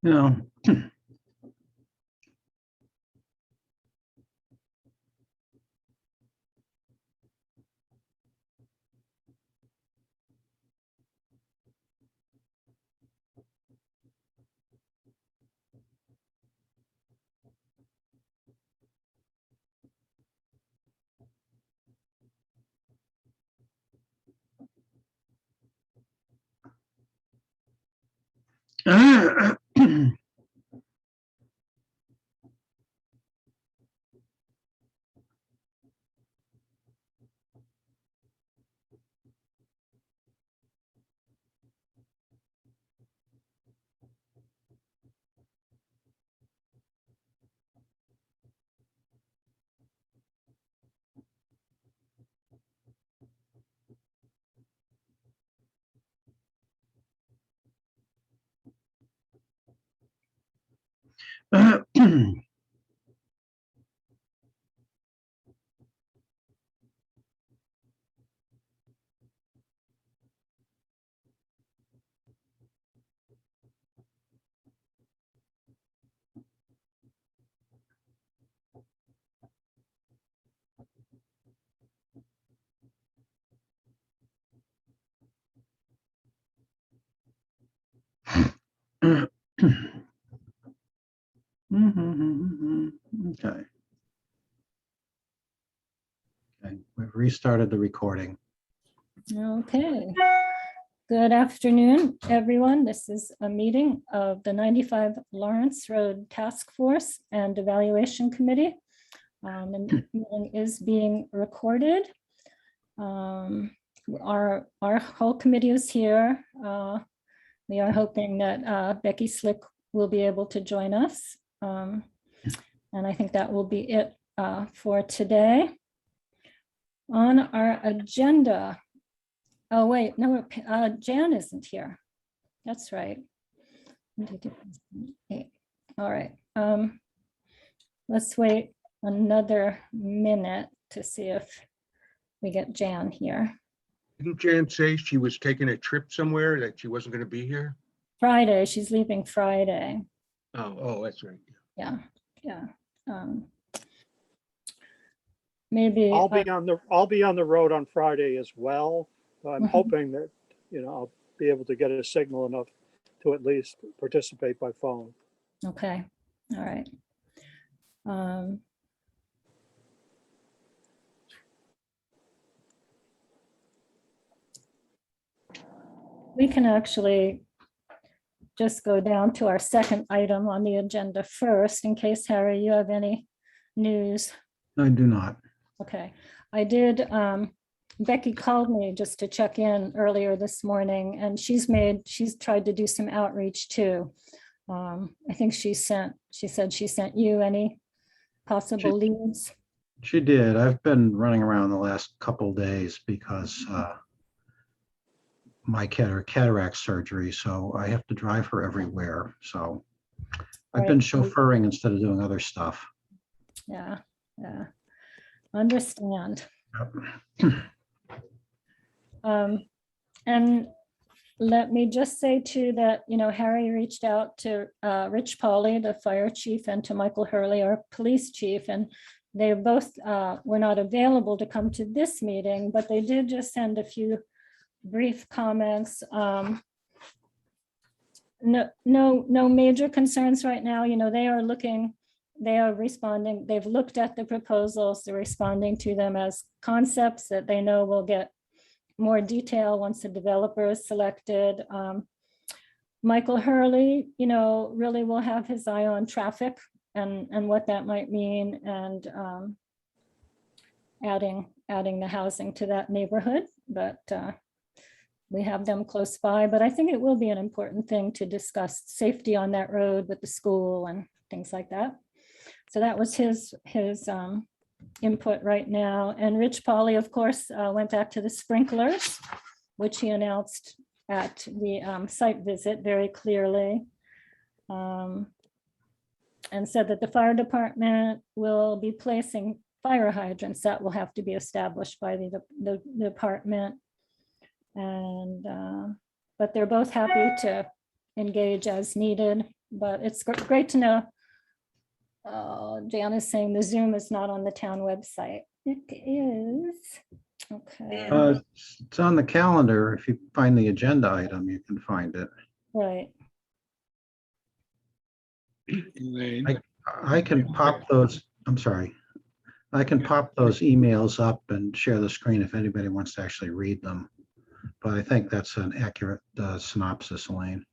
No. Okay. Okay, we've restarted the recording. Okay. Good afternoon, everyone. This is a meeting of the 95 Lawrence Road Task Force and Evaluation Committee. The meeting is being recorded. Our whole committee is here. We are hoping that Becky Slick will be able to join us. And I think that will be it for today. On our agenda, oh wait, no, Jan isn't here. That's right. All right. Let's wait another minute to see if we get Jan here. Didn't Jan say she was taking a trip somewhere, that she wasn't going to be here? Friday, she's leaving Friday. Oh, that's right. Yeah. Maybe I'll be on the road on Friday as well. So I'm Mhm. hoping that, I'll be able to get a signal enough to at least participate by phone. Okay, all right. We can actually just go down to our second item on the agenda first, in case, Harry, you have any news. I do not. Okay, I did, Becky called me just to check in earlier this morning, and she's tried to do some outreach too. I think she said she sent you any possible leads. She did. I've been running around the last couple days because my cataract surgery, so I have to drive her everywhere. So I've been Right. chauffeuring instead of doing other stuff. Yeah, understand. And let me just say too that, Harry reached out to Rich Pauley, the fire chief, and to Michael Hurley, our police chief, and they both were not available to come to this meeting, but they did just send a few brief comments. No major concerns right now. They are responding. They've looked at the proposals. They're responding to them as concepts that they know will get more detail once the developer is selected. Michael Hurley, really will have his eye on traffic and what that might mean, and adding the housing to that neighborhood. But we have them close by. But I think it will be an important thing to discuss safety on that road with the school and things like that. So that was his input right now. And Rich Polly, of course, went back to the sprinklers, which he announced at the site visit very clearly, and said that the fire department will be placing fire hydrants that will have to be established by the department. And but they're both happy to engage as needed. But it's great to know. Jan is saying the Zoom is not on the town website. It is. Okay. It's on the calendar. If you find the agenda item, you can find it. Right. Elaine, I can pop those, I'm sorry. I can pop those emails up and share the screen if anybody wants to actually read them. But I think that's an accurate synopsis, Elaine.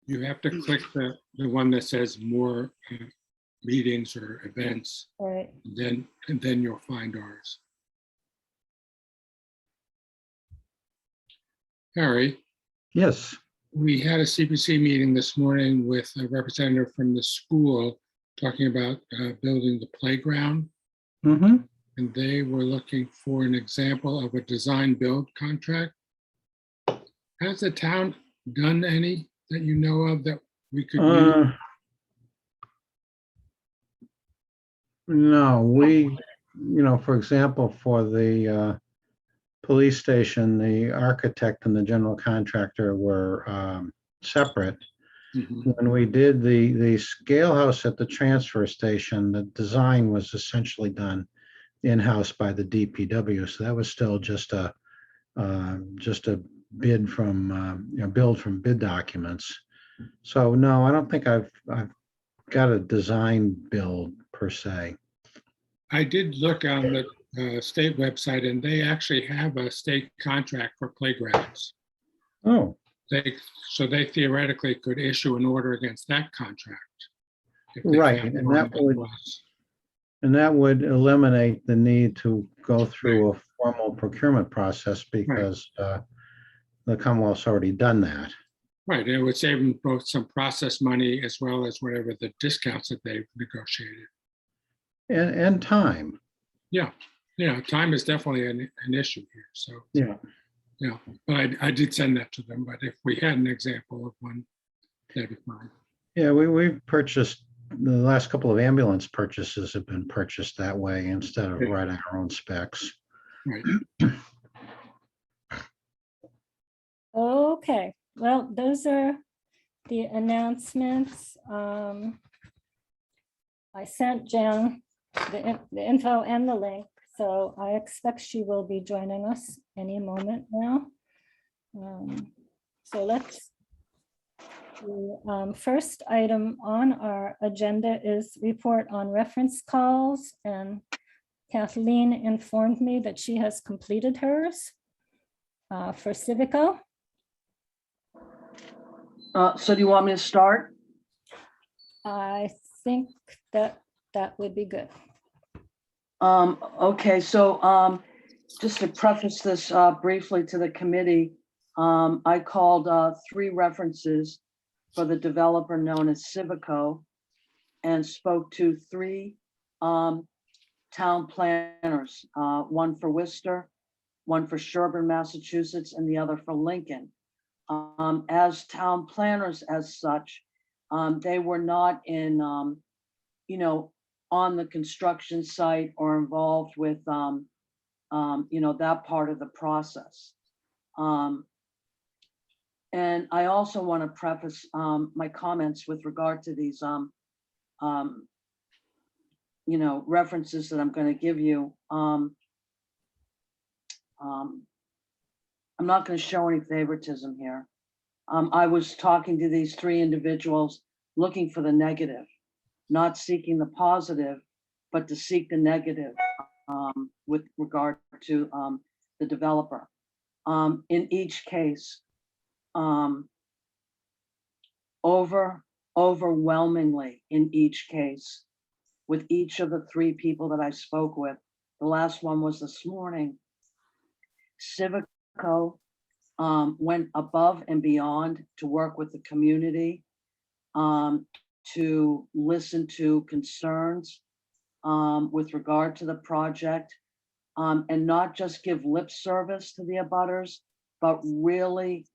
You have to click the one that says more meetings or events, Right. and then you'll find ours. Harry, Yes. we had a CPC meeting this morning with a representative from the school talking about building the playground, Mm-hmm. and they were looking for an example of a design build contract. Has the town done any that you know of that we could use? No, we, for example, for the police station, the architect and the general contractor were separate. Mhm. When we did the scale house at the transfer station, the design was essentially done in-house by the DPW. So that was still just a bid from, build from bid documents. So no, I don't think I've got a design build per se. I did look on the state website, and they actually have a state contract for playgrounds. Oh, So they theoretically could issue an order against that contract. if they right, found and one that would, was. and that would eliminate the need to go through a formal procurement process because the Commonwealth's already done that. Right, and it would save them both some process money as well as whatever the discounts that they've negotiated. And time. Yeah, time is definitely an issue here, so. Yeah. But I did send that to them, but if we had an example of one, that'd be fine. Yeah, we've purchased, the last couple of ambulance purchases have been purchased that way instead of writing our own specs. Right. Okay, well, those are the announcements. I sent Jan the info and the link, so I expect she will be joining us any moment now. So let's, the first item on our agenda is report on reference calls, and Kathleen informed me that she has completed hers for Civico. So do you want me to start? I think that would be good. Okay, so just to preface this briefly to the committee, I called 3 references for the developer known as Civico and spoke to 3 town planners, one for Worcester, one for Sherburne, Massachusetts, and the other for Lincoln. As town planners as such, they were not in, on the construction site or involved with, that part of the process. And I also want to preface my comments with regard to these, references that I'm going to give you. I'm not going to show any favoritism here. I was talking to these 3 individuals looking for the negative, not seeking the positive, but to seek the negative with regard to the developer. In each case, overwhelmingly in each case, with each of the three people that I spoke with. The last one was this morning. Civico went above and beyond to work with the community, to listen to concerns with regard to the project, and not just give lip service to the abutters, but really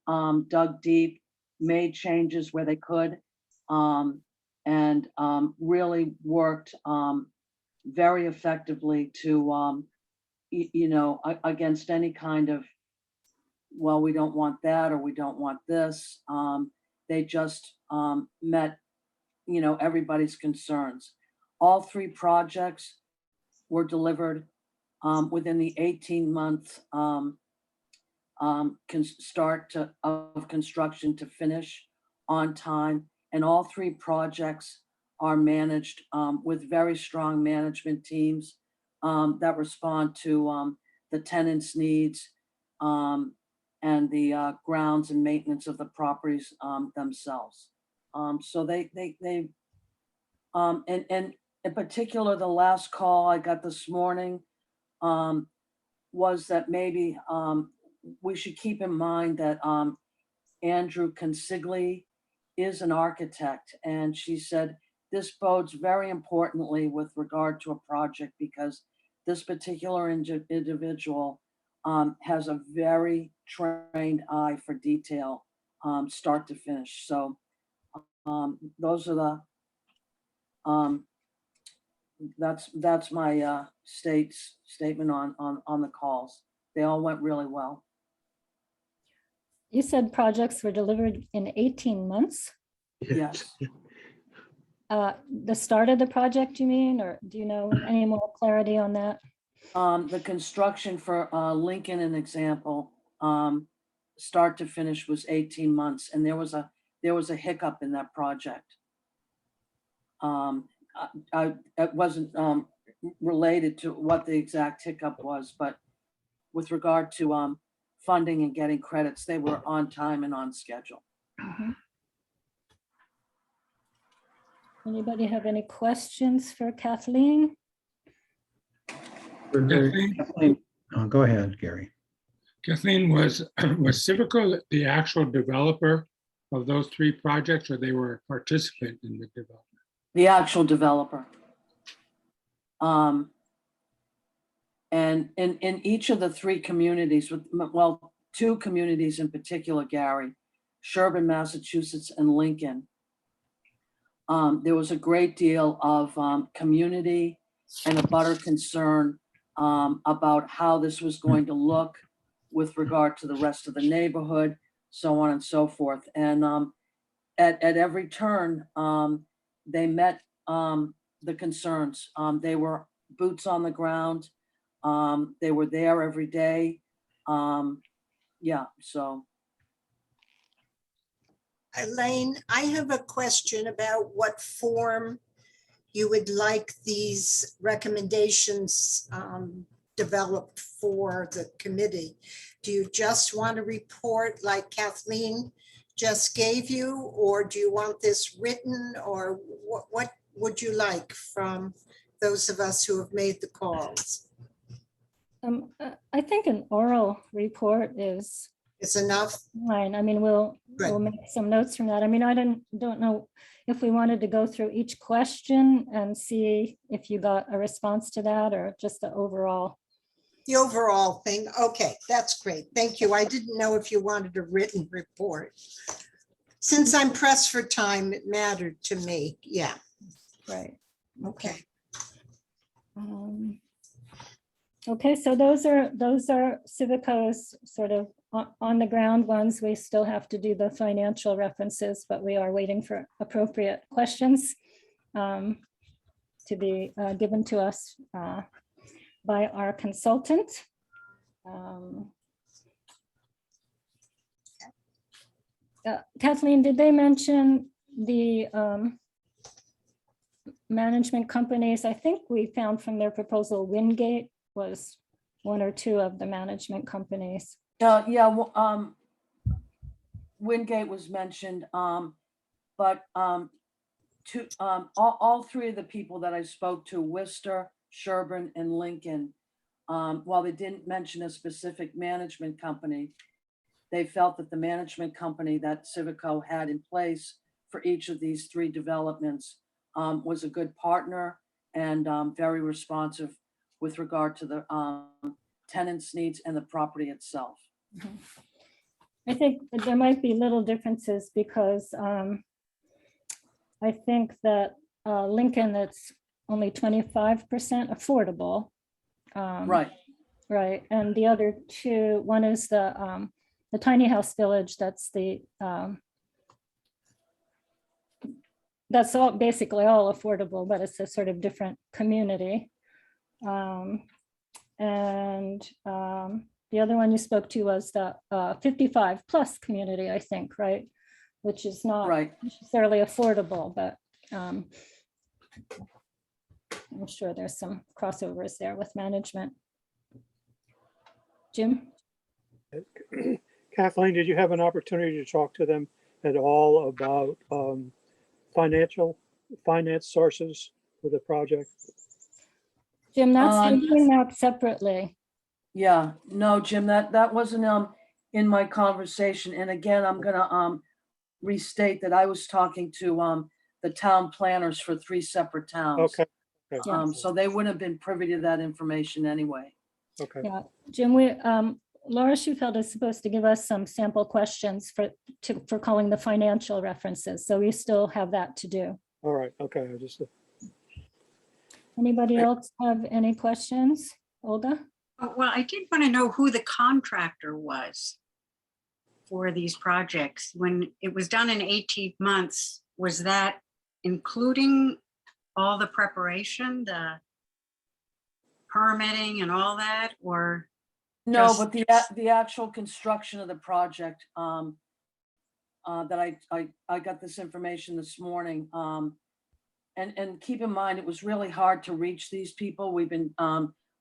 dug deep, made changes where they could, and really worked very effectively to, against any kind of, well, we don't want that, or we don't want this. They just met, everybody's concerns. All three projects were delivered within the 18-month start of construction to finish on time. And all three projects are managed with very strong management teams that respond to the tenants' needs and the grounds and maintenance of the properties themselves. So they and in particular, the last call I got this morning was that maybe we should keep in mind that Andrew Consigli is an architect, and she said this bodes very importantly with regard to a project, because this particular individual has a very trained eye for detail, start to finish. So those are the that's my statement on the calls. They all went really well. You said projects were delivered in 18 months. Yes. The start of the project, you mean, or do you know any more clarity on that? The construction for Lincoln, an example, start to finish was 18 months, and there was a hiccup in that project. It wasn't related to what the exact hiccup was, but with regard to funding and getting credits, they were on time and on schedule. Mhm. Anybody have any questions for Kathleen? Kathleen? Oh, go ahead, Gary. Kathleen, was Civico the actual developer of those three projects, or they were a participant in the development? The actual developer. And in each of the three communities, well, two communities in particular, Gary, Sherburne, Massachusetts, and Lincoln, there was a great deal of community and abutter concern about how this was going to look with regard to the rest of the neighborhood, so on and so forth. And at every turn, they met the concerns. They were boots on the ground. They were there every day. Yeah, so. Elaine, I have a question about what form you would like these recommendations developed for the committee. Do you just want a report like Kathleen just gave you, or do you want this written, or what would you like from those of us who have made the calls? I think an oral report is It's enough? fine. I mean, we'll Good. make some notes from that. I mean, I don't know if we wanted to go through each question and see if you got a response to that, or just the overall. The overall thing. Okay, that's great. Thank you. I didn't know if you wanted a written report. Since I'm pressed for time, it mattered to me. Yeah, Right. okay. Okay, so those are Civico's sort of on the ground ones. We still have to do the financial references, but we are waiting for appropriate questions to be given to us by our consultant. Kathleen, did they mention the management companies? I think we found from their proposal, Wingate was one or two of the management companies. Yeah, Wingate was mentioned, but all three of the people that I spoke to, Worcester, Sherburne, and Lincoln, while they didn't mention a specific management company, they felt that the management company that Civico had in place for each of these three developments was a good partner and very responsive with regard to the tenants' needs and the property itself. I think there might be little differences because I think that Lincoln, that's only 25% affordable. Right. Right, and the other two, one is the tiny house village, that's all basically all affordable, but it's a sort of different community. And the other one you spoke to was the 55 plus community, I think, right? Which is not Right. necessarily affordable, but I'm sure there's some crossovers there with management. Jim? Kathleen, did you have an opportunity to talk to them at all about finance sources for the project? Jim, that's we're doing that separately. Yeah, no, Jim, that wasn't in my conversation. And again, I'm gonna restate that I was talking to the town planners for 3 separate towns. Okay. So they wouldn't have been privy to that information anyway. Okay. Yeah, Jim, Laura Schufeld is supposed to give us some sample questions for calling the financial references. So we still have that to do. All right. Okay. I just Anybody else have any questions? Olga? Oh, well, I did want to know who the contractor was for these projects. When it was done in 18 months, was that including all the preparation, the permitting and all that, or? No, Just- but the actual construction of the project, that I got this information this morning. And keep in mind, it was really hard to reach these people. We've been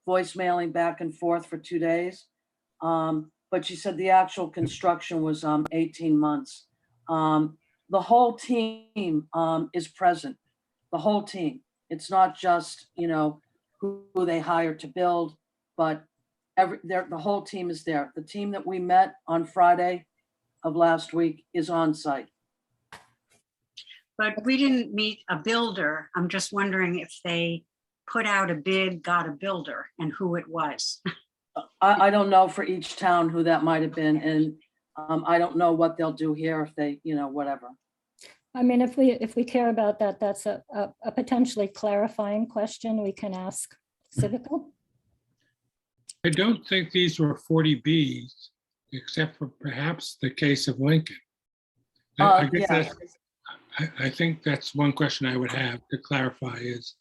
voicemailing back and forth for 2 days. But she said the actual construction was 18 months. The whole team is present, the whole team. It's not just, who they hired to build, but the whole team is there. The team that we met on Friday of last week is on site. But we didn't meet a builder. I'm just wondering if they put out a bid, got a builder, and who it was. I don't know for each town who that might have been, and I don't know what they'll do here if they, whatever. I mean, if we care about that, that's a potentially clarifying question we can ask Civico. I don't think these were 40Bs, except for perhaps the case of Lincoln. I guess Yeah. I think that's one question I would have to clarify is,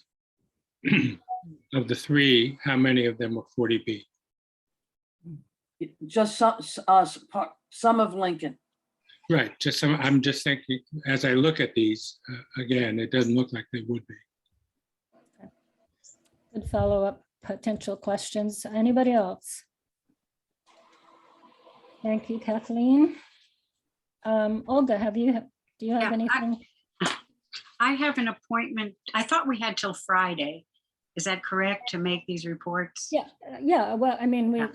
of the 3, how many of them were 40B? Just some of Lincoln. Right, just some, I'm just thinking, as I look at these, again, it doesn't look like they would be. Good follow-up potential questions. Anybody else? Thank you, Kathleen. Olga, do you have Yeah, anything? I have an appointment. I thought we had till Friday. Is that correct, to make these reports? Yeah, well, I mean, we Yeah.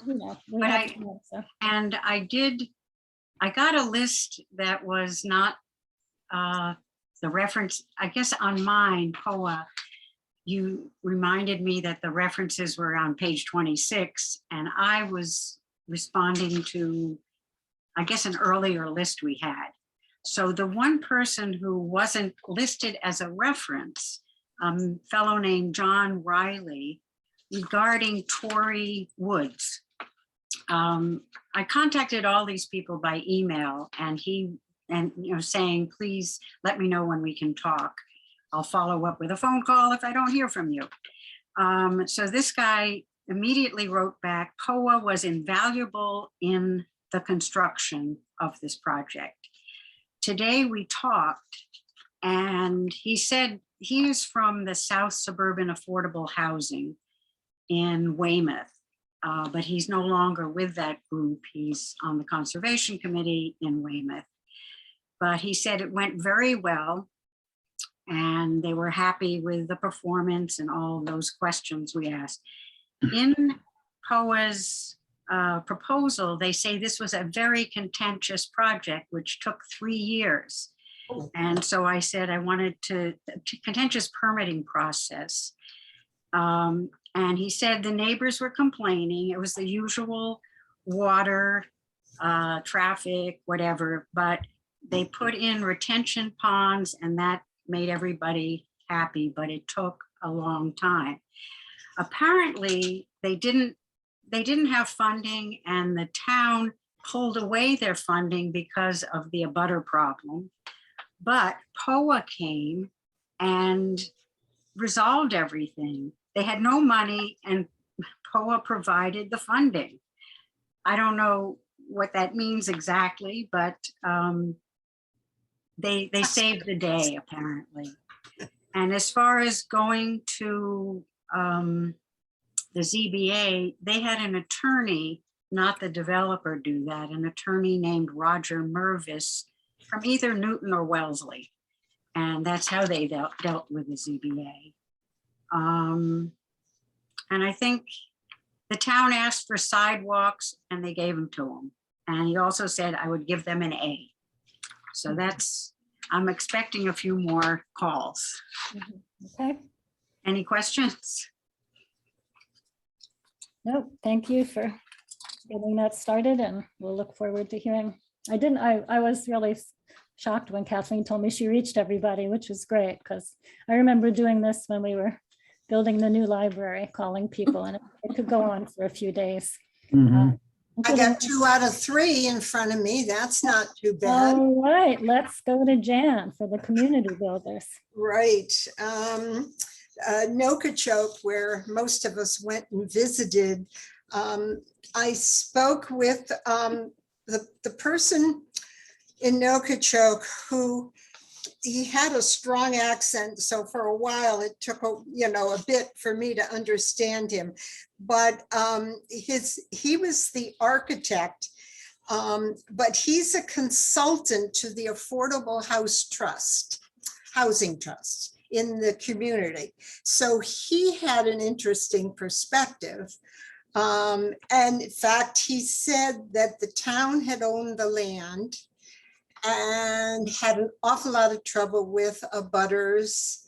we But have time, so. And I got a list that was not the reference, I guess on mine, POA, you reminded me that the references were on page 26, and I was responding to, I guess, an earlier list we had. So the one person who wasn't listed as a reference, fellow named John Riley, regarding Torrey Woods. I contacted all these people by email, and saying, please let me know when we can talk. I'll follow up with a phone call if I don't hear from you. So this guy immediately wrote back, POA was invaluable in the construction of this project. Today we talked, and he said he is from the South Suburban Affordable Housing in Weymouth, but he's no longer with that group. He's on the Conservation Committee in Weymouth. but he said it went very well. And they were happy with the performance and all those questions we asked. In POA's proposal, they say this was a very contentious project, which took 3 years. And so I said I wanted to contentious permitting process. And he said the neighbors were complaining. It was the usual water, traffic, whatever, but they put in retention ponds and that made everybody happy, but it took a long time. Apparently, they didn't have funding and the town pulled away their funding because of the abutter problem. But POA came and resolved everything. They had no money and POA provided the funding. I don't know what that means exactly, but they saved the day, apparently. And as far as going to the ZBA, they had an attorney, not the developer, do that, an attorney named Roger Mervis from either Newton or Wellesley. And that's how they dealt with the ZBA. And I think the town asked for sidewalks and they gave them to him. And he also said I would give them an A. So that's, I'm expecting a few more calls. Okay, Any questions? no, thank you for getting that started and we'll look forward to hearing. I was really shocked when Kathleen told me she reached everybody, which was great because I remember doing this when we were building the new library, calling people, and it could go on for a few days. Mhm. I got 2 out of 3 in front of me. That's not too bad. All right, let's go to Jan for the community builders. Right. Nokichoke, where most of us went and visited. I spoke with the person in Nokichoke who he had a strong accent. So for a while it took a bit for me to understand him. But he was the architect, but he's a consultant to the Affordable Housing Trust in the community. So he had an interesting perspective. And in fact, he said that the town had owned the land and had an awful lot of trouble with abutters.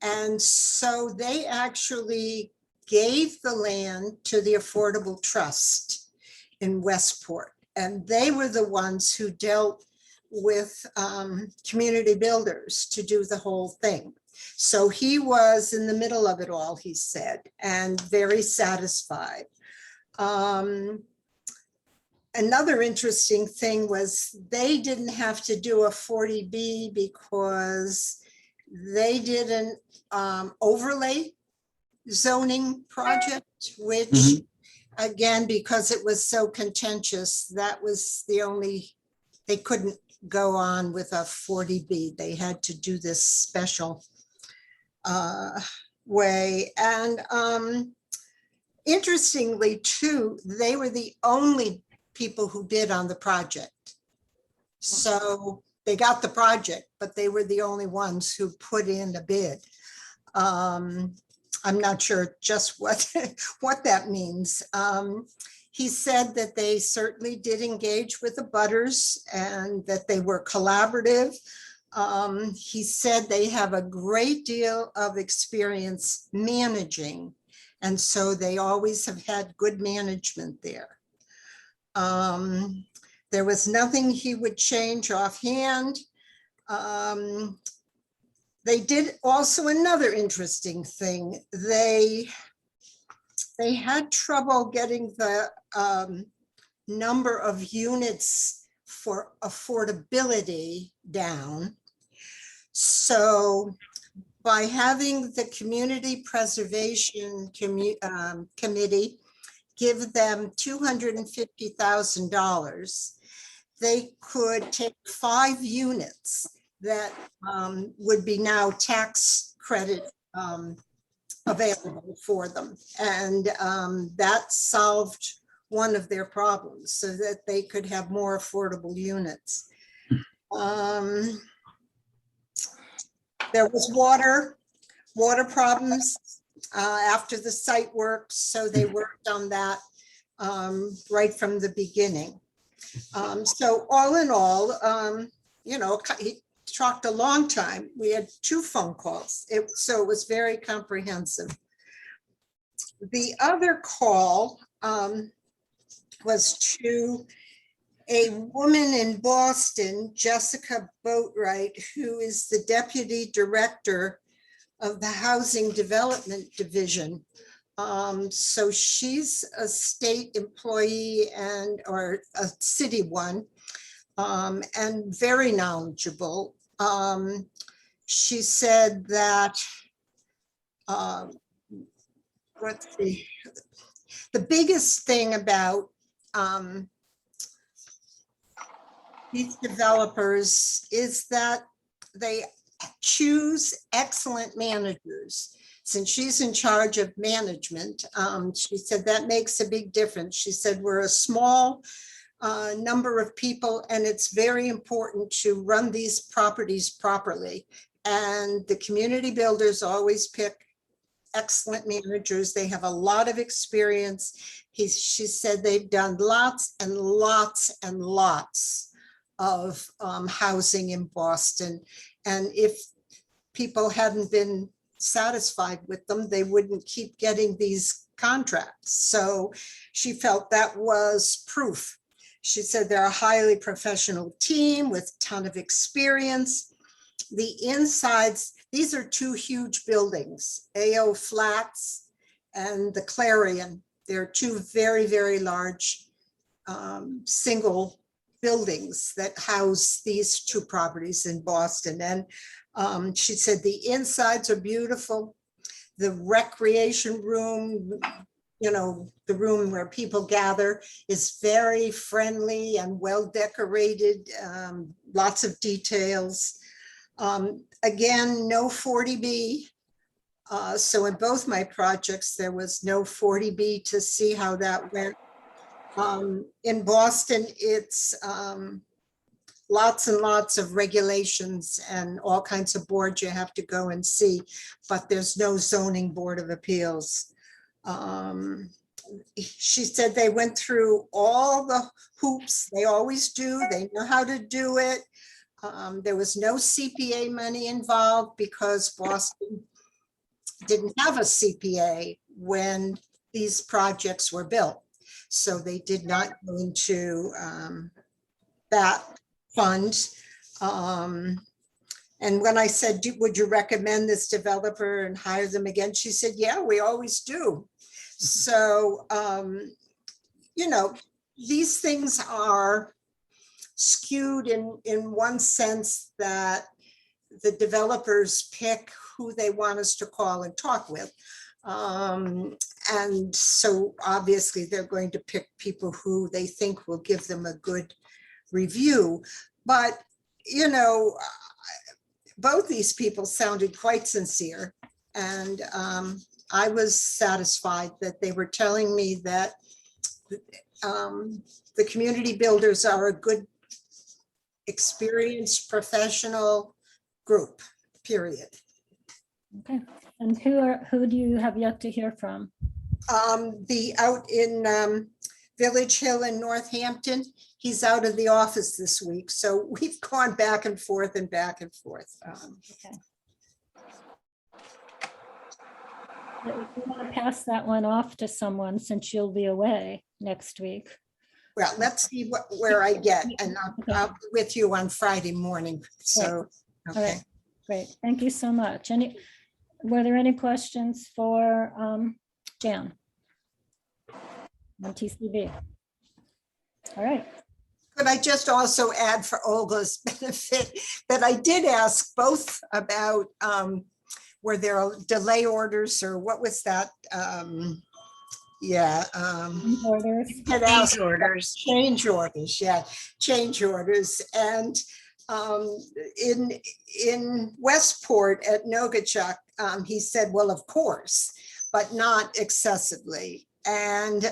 And so they actually gave the land to the Affordable Trust in Westport. And they were the ones who dealt with community builders to do the whole thing. So he was in the middle of it all, he said, and very satisfied. Another interesting thing was they didn't have to do a 40B because they did an overlay zoning project, which again, because it was so contentious, that was the only, they couldn't go on with a 40B. They had to do this special way. And interestingly too, they were the only people who bid on the project. So they got the project, but they were the only ones who put in a bid. I'm not sure just what that means. He said that they certainly did engage with the abutters and that they were collaborative. He said they have a great deal of experience managing, and so they always have had good management there. There was nothing he would change offhand. They did also another interesting thing. They had trouble getting the number of units for affordability down. So by having the Community Preservation Committee give them $250,000, they could take 5 units that would be now tax credit available for them. And that solved one of their problems so that they could have more affordable units. There was water problems after the site work, so they worked on that right from the beginning. So all in all, you know, he talked a long time. We had 2 phone calls. So it was very comprehensive. The other call was to a woman in Boston, Jessica Boatwright, who is the Deputy Director of the Housing Development Division. So she's a state employee or a city one, and very knowledgeable. She said that, let's see, the biggest thing about these developers is that they choose excellent managers. Since she's in charge of management, she said that makes a big difference. She said we're a small number of people, and it's very important to run these properties properly. And the community builders always pick excellent managers. They have a lot of experience. She said they've done lots and lots and lots of housing in Boston. And if people hadn't been satisfied with them, they wouldn't keep getting these contracts. So she felt that was proof. She said they're a highly professional team with a ton of experience. The insides, these are 2 huge buildings, AO Flats and the Clarion. They're 2 very, very large single buildings that house these 2 properties in Boston. And she said the insides are beautiful. The recreation room, you know, the room where people gather, is very friendly and well decorated, lots of details. Again, no 40B. So in both my projects, there was no 40B to see how that went. In Boston, it's lots and lots of regulations and all kinds of boards you have to go and see, but there's no zoning board of appeals. She said they went through all the hoops. They always do. They know how to do it. There was no CPA money involved because Boston didn't have a CPA when these projects were built. So they did not go into that fund. And when I said, would you recommend this developer and hire them again? She said, yeah, we always do. So, you know, these things are skewed in one sense that the developers pick who they want us to call and talk with. And so obviously they're going to pick people who they think will give them a good review. But, you know, both these people sounded quite sincere. And I was satisfied that they were telling me that the community builders are a good, experienced, professional group, period. Okay, and who do you have yet to hear from? The out in Village Hill in Northampton, he's out of the office this week. So we've gone back and forth and back and forth. Okay. You want to pass that one off to someone since you'll be away next week. Well, let's see where I get, and I'll be with you on Friday morning. So, All okay. right, great. Thank you so much. Were there any questions for Jan on TCB? All right. Could I just also add for Olga's benefit that I did ask both about were there delay orders or what was that? Yeah. Orders. Had asked Change orders. Change orders, yeah, change orders. And in Westport at Nogachuk, he said, well, of course, but not excessively. And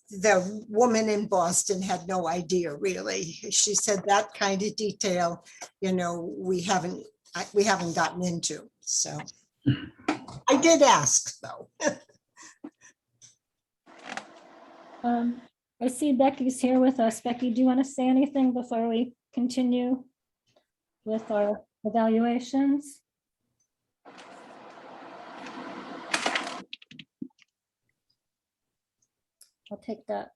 the woman in Boston had no idea, really. She said that kind of detail, we haven't gotten into, so. I did ask, though. I see Becky's here with us. Becky, do you want to say anything before we continue with our evaluations? I'll take that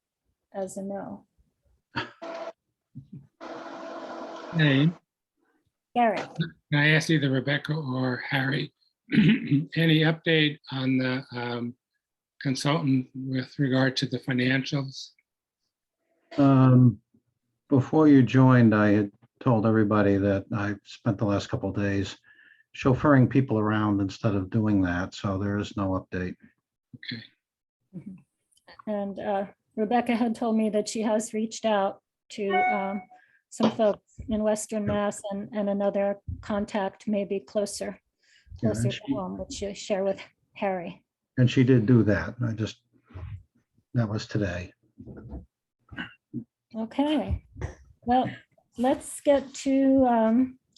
as a no. Name, Gary, can I ask either Rebecca or Harry, any update on the consultant with regard to the financials? Before you joined, I had told everybody that I spent the last couple of days chauffeuring people around instead of doing that, so there is no update. Okay, and Rebecca had told me that she has reached out to some folks in Western Mass and another contact maybe closer Yeah, to home, which she'll share with Harry. And she did do that. That was today. Okay, well, let's get to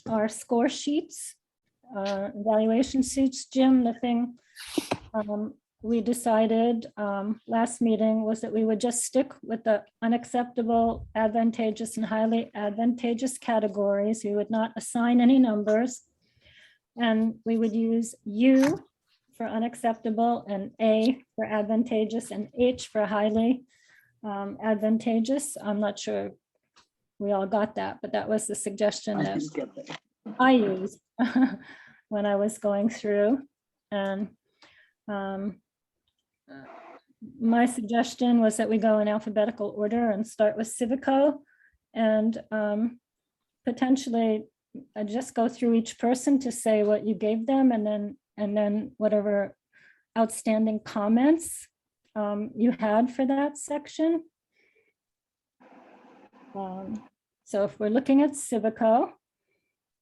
our score sheets, evaluation sheets. Jim, the thing we decided last meeting was that we would just stick with the unacceptable, advantageous, and highly advantageous categories. We would not assign any numbers. And we would use U for unacceptable, and A for advantageous, and H for highly advantageous. I'm not sure we all got that, but that was the suggestion I that didn't get that. I used when I was going through. And my suggestion was that we go in alphabetical order and start with Civico, and potentially just go through each person to say what you gave them, and then whatever outstanding comments you had for that section. So if we're looking at Civico,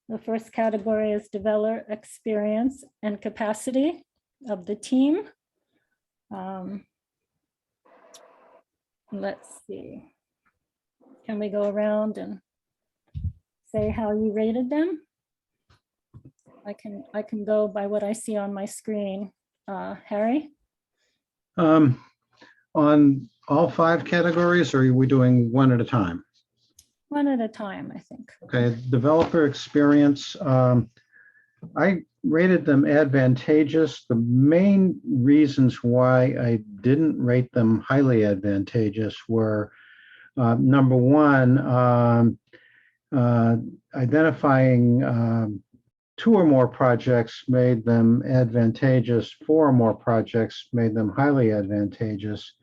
the first category is developer experience and capacity of the team. Let's see. Can we go around and say how you rated them? I can go by what I see on my screen. Harry? On all 5 categories, or are we doing one at a time? One at a time, I think. Okay, developer experience. I rated them advantageous. The main reasons why I didn't rate them highly advantageous were number one, identifying 2 or more projects made them advantageous, 4 or more projects made them highly advantageous.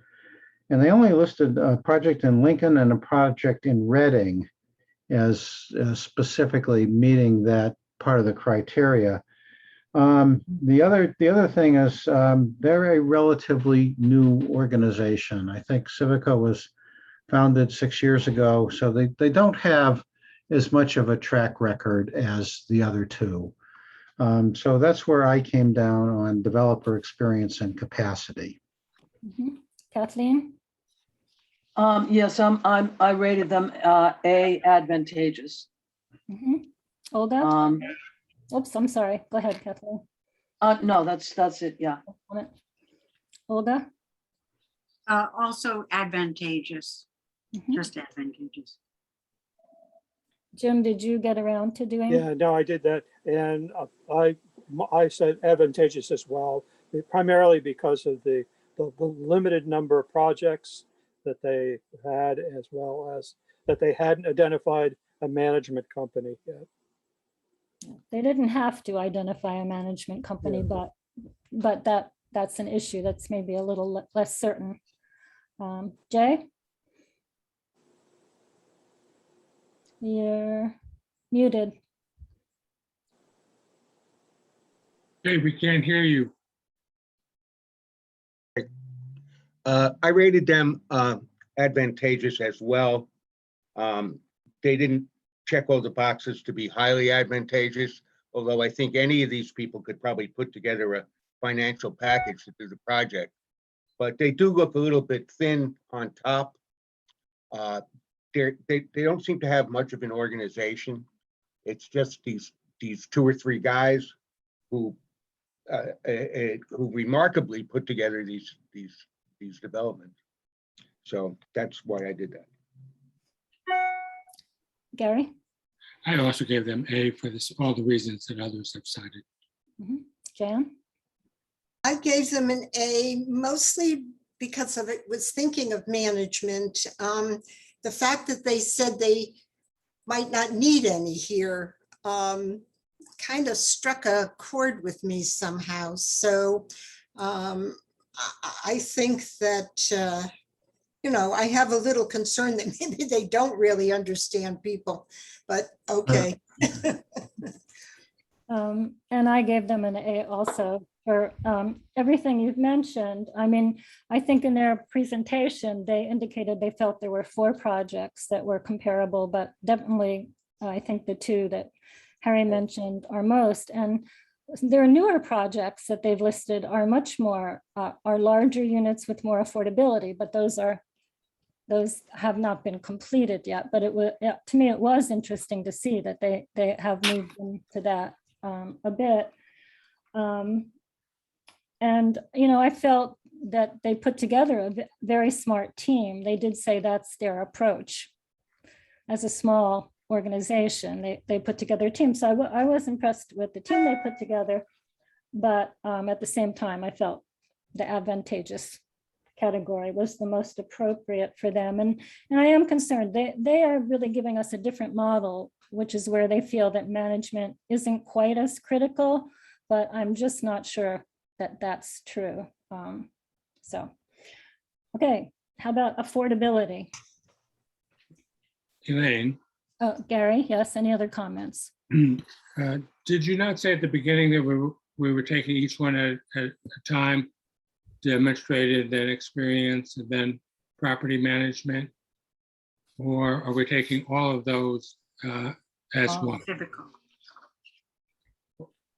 And they only listed a project in Lincoln and a project in Reading as specifically meeting that part of the criteria. The other thing is they're a relatively new organization. I think Civico was founded 6 years ago, so they don't have as much of a track record as the other 2. So that's where I came down on developer experience and capacity. Kathleen? Yes, I rated them A, advantageous. Olga? Oops, I'm sorry. Go ahead, Kathleen. No, that's it, yeah. Olga? Also advantageous, Mhm. just advantageous. Jim, did you get around to doing? Yeah, no, I did that. And I said advantageous as well, primarily because of the limited number of projects that they had, as well as that they hadn't identified a management company yet. They didn't have to identify a management company, but that's an issue that's maybe a little less certain. Jay? You're muted. hey, we can't hear you. I rated them advantageous as well. They didn't check all the boxes to be highly advantageous, although I think any of these people could probably put together a financial package to do the project. but they do look a little bit thin on top. They don't seem to have much of an organization. It's just these 2 or 3 guys who remarkably put together these developments. So that's why I did that. Gary? I also gave them A for this, all the reasons that others have cited. Jan? I gave them an A mostly because of it was thinking of management. The fact that they said they might not need any here kind of struck a chord with me somehow. So I think that, I have a little concern that maybe they don't really understand people, but okay. And I gave them an A also for everything you've mentioned. I mean, I think in their presentation, they indicated they felt there were 4 projects that were comparable, but definitely I think the 2 that Harry mentioned are most. And their newer projects that they've listed are much more, are larger units with more affordability, but those have not been completed yet. But it was, to me, it was interesting to see that they have moved into that a bit. And, I felt that they put together a very smart team. They did say that's their approach. As a small organization, they put together a team. So I was impressed with the team they put together, but at the same time, I felt the advantageous category was the most appropriate for them. And I am concerned, they are really giving us a different model, which is where they feel that management isn't quite as critical, but I'm just not sure that that's true. Okay, how about affordability? Elaine, Gary, yes, any other comments? did you not say at the beginning that we were taking each one at a time, demonstrated, then experience, and then property management? Or are we taking all of those as one? Typical.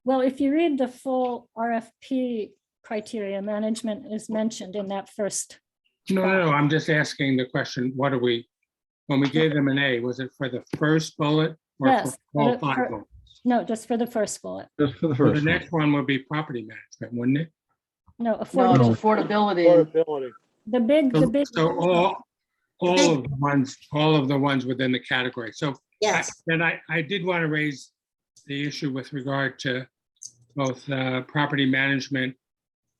Well, if you read the full RFP criteria, management is mentioned in that first. No, I'm just asking the question, what are we, when we gave them an A, was it for the first bullet or Yes, for all 5 bullets? No, just for the first bullet. Just for the So the first one. next one would be property management, wouldn't it? No, No, it's affordability. affordability. The big. So all of the ones within the category. So Yes, I did want to raise the issue with regard to both property management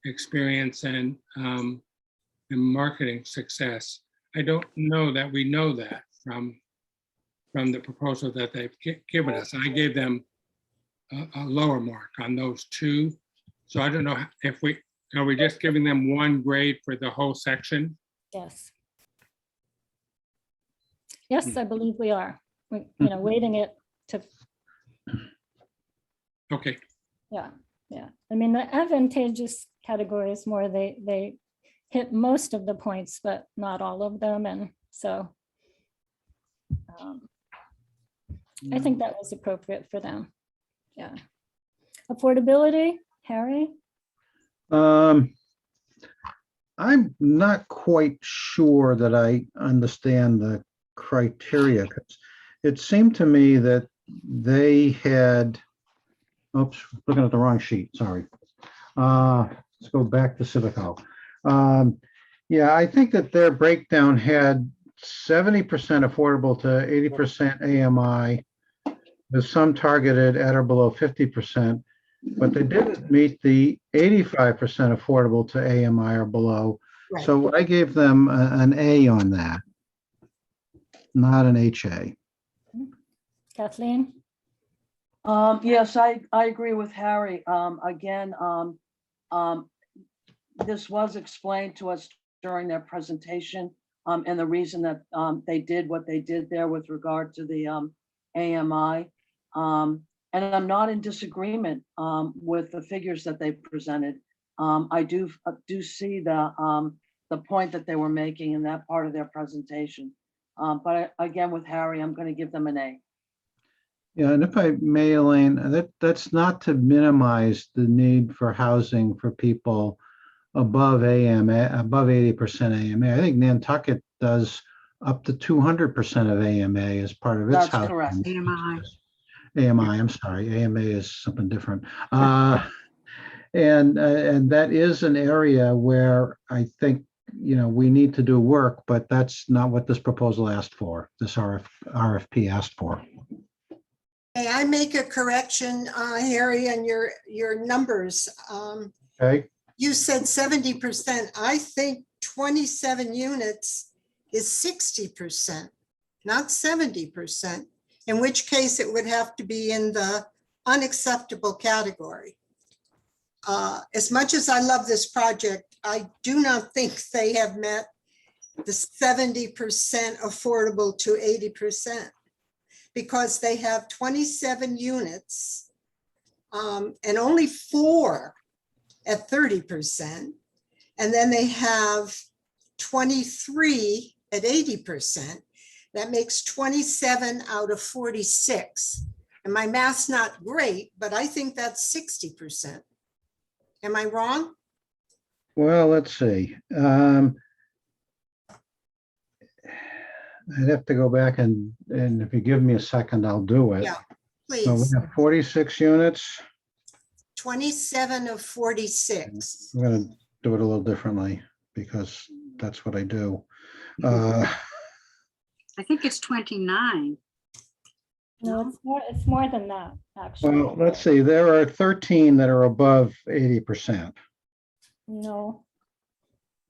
experience and marketing success. I don't know that we know that from the proposal that they've given us. I gave them a lower mark on those 2. So I don't know if are we just giving them 1 grade for the whole section? Yes. Yes, I believe we are. Weighting it to. Okay. Yeah. I mean, the advantageous category is more they hit most of the points, but not all of them. And so I think that was appropriate for them. Yeah. Affordability, Harry? I'm not quite sure that I understand the criteria. 'Cause it seemed to me that they had, oops, looking at the wrong sheet, sorry. Let's go back to Civico. Yeah, I think that their breakdown had 70% affordable to 80% AMI. There's some targeted at or below 50%, but they didn't meet the 85% affordable to AMI or below. right. So I gave them an A on that, not an HA. Kathleen? Yes, I agree with Harry. Again, this was explained to us during their presentation, and the reason that they did what they did there with regard to the AMI. And I'm not in disagreement with the figures that they presented. I do see the point that they were making in that part of their presentation. But again, with Harry, I'm going to give them an A. Yeah, and if I may, Elaine, that's not to minimize the need for housing for people above AMA, above 80% AMA. I think Nantucket does up to 200% of AMA as part of its That's house. correct. AMI. AMI, I'm sorry, AMA is something different. And that is an area where I think, we need to do work, but that's not what this proposal asked for, this RFP asked for. May I make a correction, Harry, on your numbers? Okay, You said 70%. I think 27 units is 60%, not 70%, in which case it would have to be in the unacceptable category. As much as I love this project, I do not think they have met the 70% affordable to 80%, because they have 27 units and only 4 at 30%. And then they have 23 at 80%. That makes 27 out of 46. And my math's not great, but I think that's 60%. Am I wrong? well, let's see. I'd have to go back and if you give me a second, I'll do it. Yeah, So we please. have 46 units. 27 of 46. I'm gonna do it a little differently because that's what I do. I think it's 29. No, it's more than that, actually. Well, let's see, there are 13 that are above 80%. No,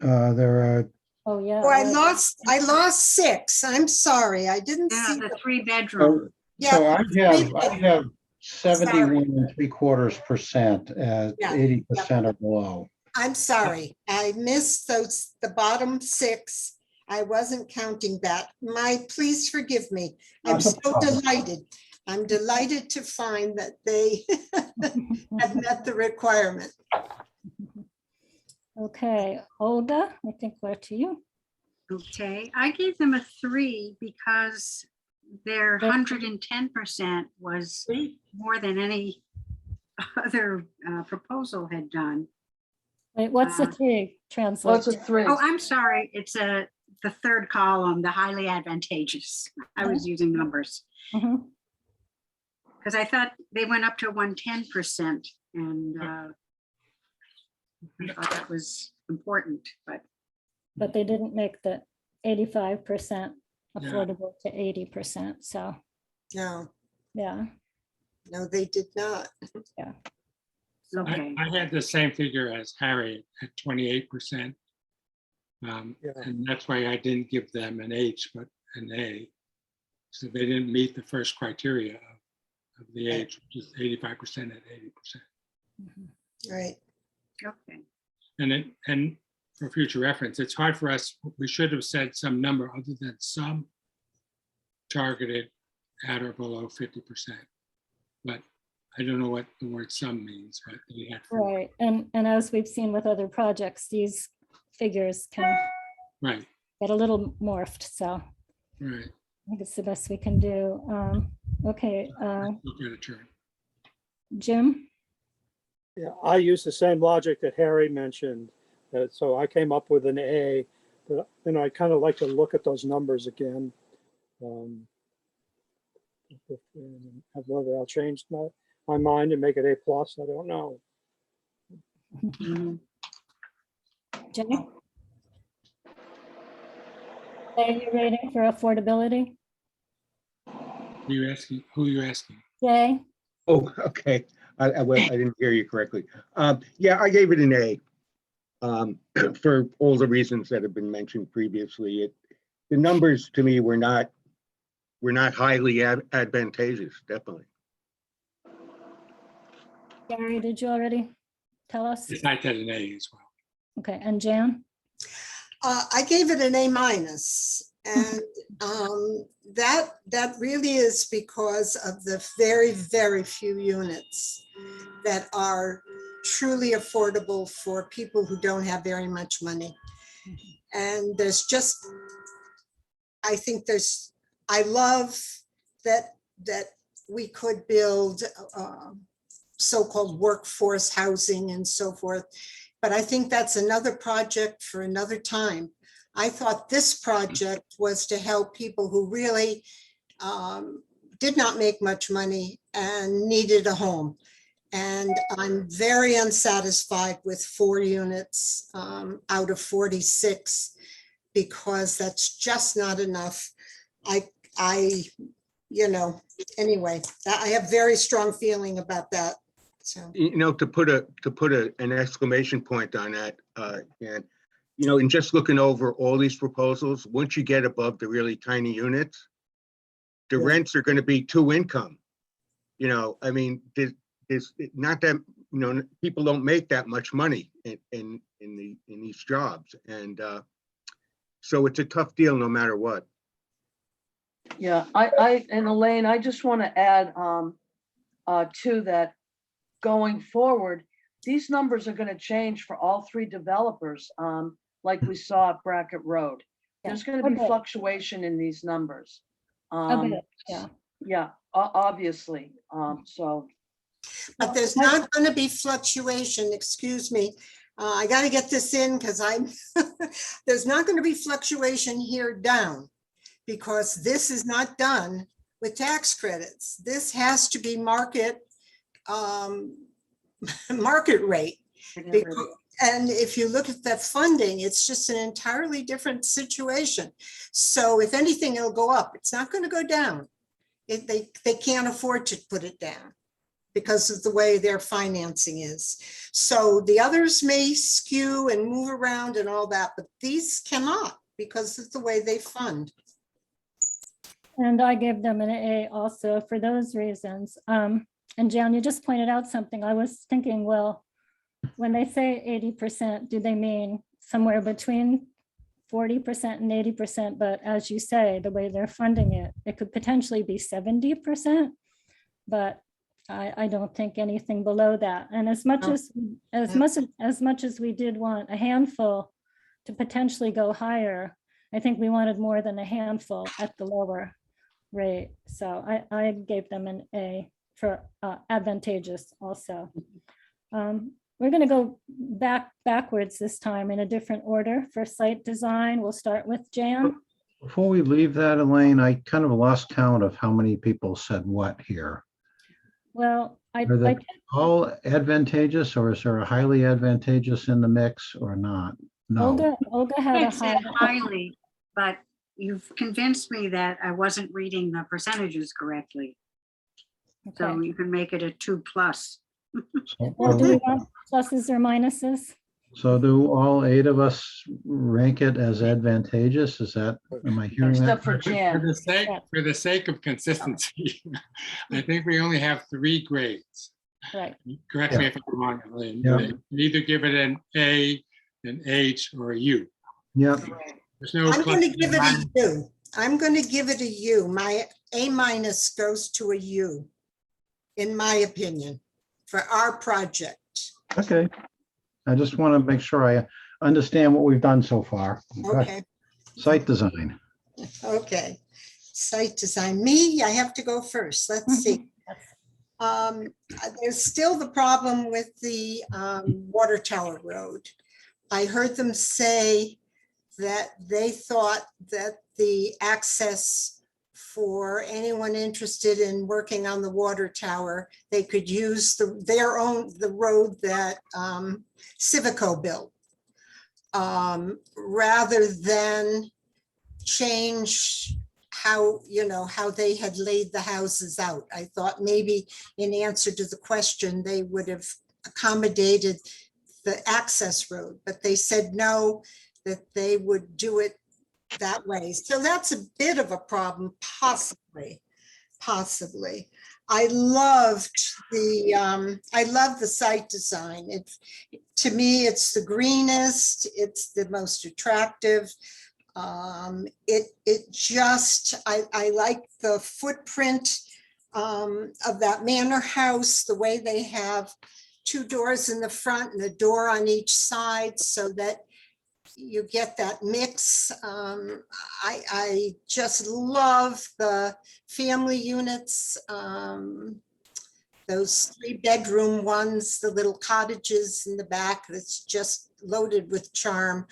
There are, oh, yeah. Oh, I right. lost 6. I'm sorry. I didn't Yeah, see. the 3-bedroom. so I Yeah, have 71.75% at Yeah, 80% or below. I'm sorry. I missed the bottom 6. I wasn't counting that. Please forgive me. I'm Not a so problem. delighted. I'm delighted to find that they have met the requirement. Okay, Olga, I think we're to you. Okay, I gave them a 3 because their 110% was more than any other proposal had done. Wait, what's the 3 translate? What's a 3? Oh, I'm sorry, it's the third column, the highly advantageous. I was using numbers Mhm. because I thought they went up to 110%, and I thought that was important, but But they didn't make the 85% Yeah. affordable to 80%, so, No, yeah. no, they did not. okay. I had the same figure as Harry at 28%. Yeah. And that's why I didn't give them an H, but an A. So they didn't meet the first criteria of the H, which is 85% at 80%. Right. Okay. And for future reference, it's hard for us, we should have said some number other than some targeted at or below 50%. But I don't know what the word some means, but we had. Right, and as we've seen with other projects, these figures can Right, get a little morphed, so right. I think it's the best we can do. Okay, Look at a turn. Jim? Yeah, I use the same logic that Harry mentioned. So I came up with an A, but then I kind of like to look at those numbers again. Whether I'll change my mind and make it A+, I don't know. Mhm. Jay? Jay, you rating for affordability? Who you asking? Who you asking? Jay? Oh, okay. I didn't hear you correctly. Yeah, I gave it an A. For all the reasons that have been mentioned previously. The numbers to me were not highly advantageous, definitely. Gary, did you already tell us? Yes, I did an A as well. Okay, and Jan? I gave it an A-, and that really is because of the very, very few units that are truly affordable for people who don't have very much money. And there's just, I think I love that we could build so-called workforce housing and so forth. but I think that's another project for another time. I thought this project was to help people who really did not make much money and needed a home. And I'm very unsatisfied with 4 units out of 46, because that's just not enough. Anyway, I have very strong feeling about that. So, To put an exclamation point on that, and in just looking over all these proposals, once you get above the really tiny units, the Yeah. rents are going to be 2 income. I mean, there's not that, people don't make that much money in these jobs, and so it's a tough deal no matter what. Yeah, and Elaine, I just want to add to that, going forward, these numbers are going to change for all 3 developers, like we saw at Brackett Road. There's going to be Okay. fluctuation in these numbers. A bit, yeah. Yeah, obviously. So but there's not going to be fluctuation, excuse me. I got to get this in because there's not going to be fluctuation here down, because this is not done with tax credits. This has to be market rate. And if you look at that funding, it's just an entirely different situation. So if anything, it'll go up. It's not going to go down. They can't afford to put it down because of the way their financing is. So the others may skew and move around and all that, but these cannot because of the way they fund. And I gave them an A also for those reasons. And Jan, you just pointed out something. I was thinking, well, when they say 80%, do they mean somewhere between 40% and 80%? But as you say, the way they're funding it, it could potentially be 70%. But I don't think anything below that. And as much as we did want a handful to potentially go higher, I think we wanted more than a handful at the lower rate. So I gave them an A for advantageous also. We're going to go backwards this time in a different order for site design. We'll start with Jan. Before we leave that, Elaine, I kind of lost count of how many people said what here. Well, Are they all advantageous, or is there a highly advantageous in the mix or not? No. Olga had a I'd say high. highly, but you've convinced me that I wasn't reading the percentages correctly. So Okay. you can make it a 2+. Well, do we want pluses or minuses? So do all 8 of us rank it as advantageous? Is that, am I hearing that? except for Jan. For the sake of consistency, I think we only have 3 grades. Right. Correct me if I'm wrong, Elaine. Yeah. You either give it an A, an H, or a U. Yep. There's no. I'm going to plus give or it a minus. U. I'm going to give it a U. My A- goes to a U, in my opinion, for our project. Okay. I just want to make sure I understand what we've done so far. Okay, Site design. okay. Site design. Me, I have to go first. Let's see. There's still the problem with the water tower road. I heard them say that they thought that the access for anyone interested in working on the water tower, they could use the road that Civico built, rather than change how they had laid the houses out. I thought maybe in answer to the question, they would have accommodated the access road, but they said no, that they would do it that way. So that's a bit of a problem, possibly. I loved the site design. To me, it's the greenest, it's the most attractive. I like the footprint of that manor house, the way they have 2 doors in the front and a door on each side so that you get that mix. I just love the family units. those 3-bedroom ones, the little cottages in the back, that's just loaded with charm.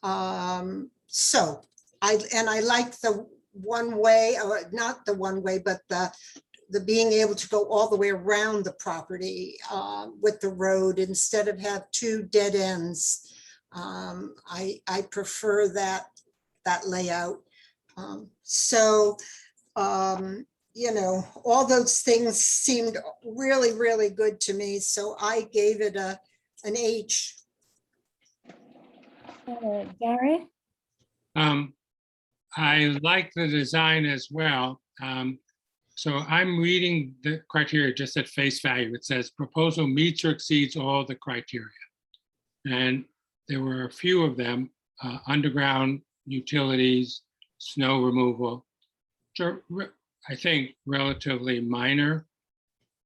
So I like the one way, or not the one way, but the being able to go all the way around the property with the road instead of have 2 dead ends. I prefer that layout. You know, all those things seemed really, really good to me. So I gave it an H. Gary? I like the design as well. So I'm reading the criteria just at face value. It says proposal meets or exceeds all the criteria. And there were a few of them, underground utilities, snow removal, which are, I think, relatively minor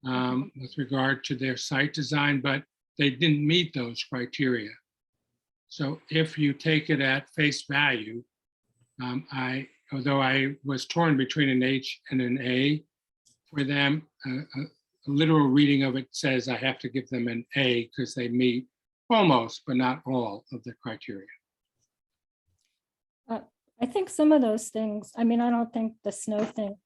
with regard to their site design, but they didn't meet those criteria. So if you take it at face value, although I was torn between an H and an A for them, a literal reading of it says I have to give them an A because they meet almost, but not all of the criteria. I think some of those things, I mean, I don't think the snow thing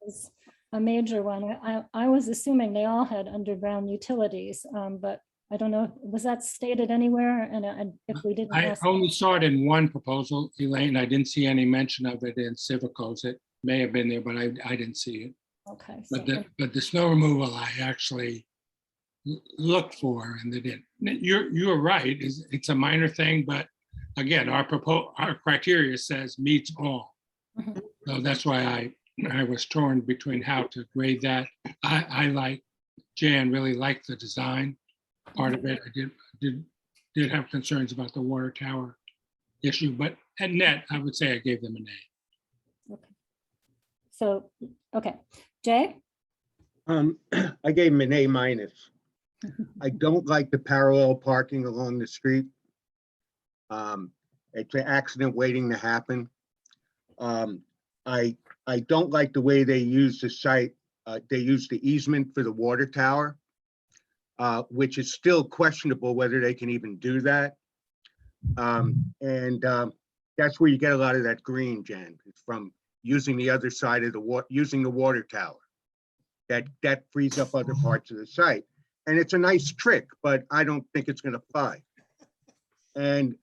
is a major one. I was assuming they all had underground utilities, but I don't know, was that stated anywhere? And if we didn't I ask. only saw it in one proposal, Elaine. I didn't see any mention of it in Civicos. It may have been there, but I didn't see it. Okay. So But the snow removal, I actually looked for, and they didn't. You're right. It's a minor thing, but again, our criteria says meets all. Mhm. So that's why I was torn between how to grade that. I like, Jan really liked the design part of it. I did have concerns about the water tower issue, but at net, I would say I gave them an A. Okay. So, okay, Jay? I gave him an A minus. I don't like the parallel parking along the street. It's an accident waiting to happen. I don't like the way they use the site. They use the easement for the water tower, which is still questionable whether they can even do that. That's where you get a lot of that green, Jan. It's from using the other side of the water, using the water tower. That frees up other parts of the site. And it's a nice trick, but I don't think it's going to fly. And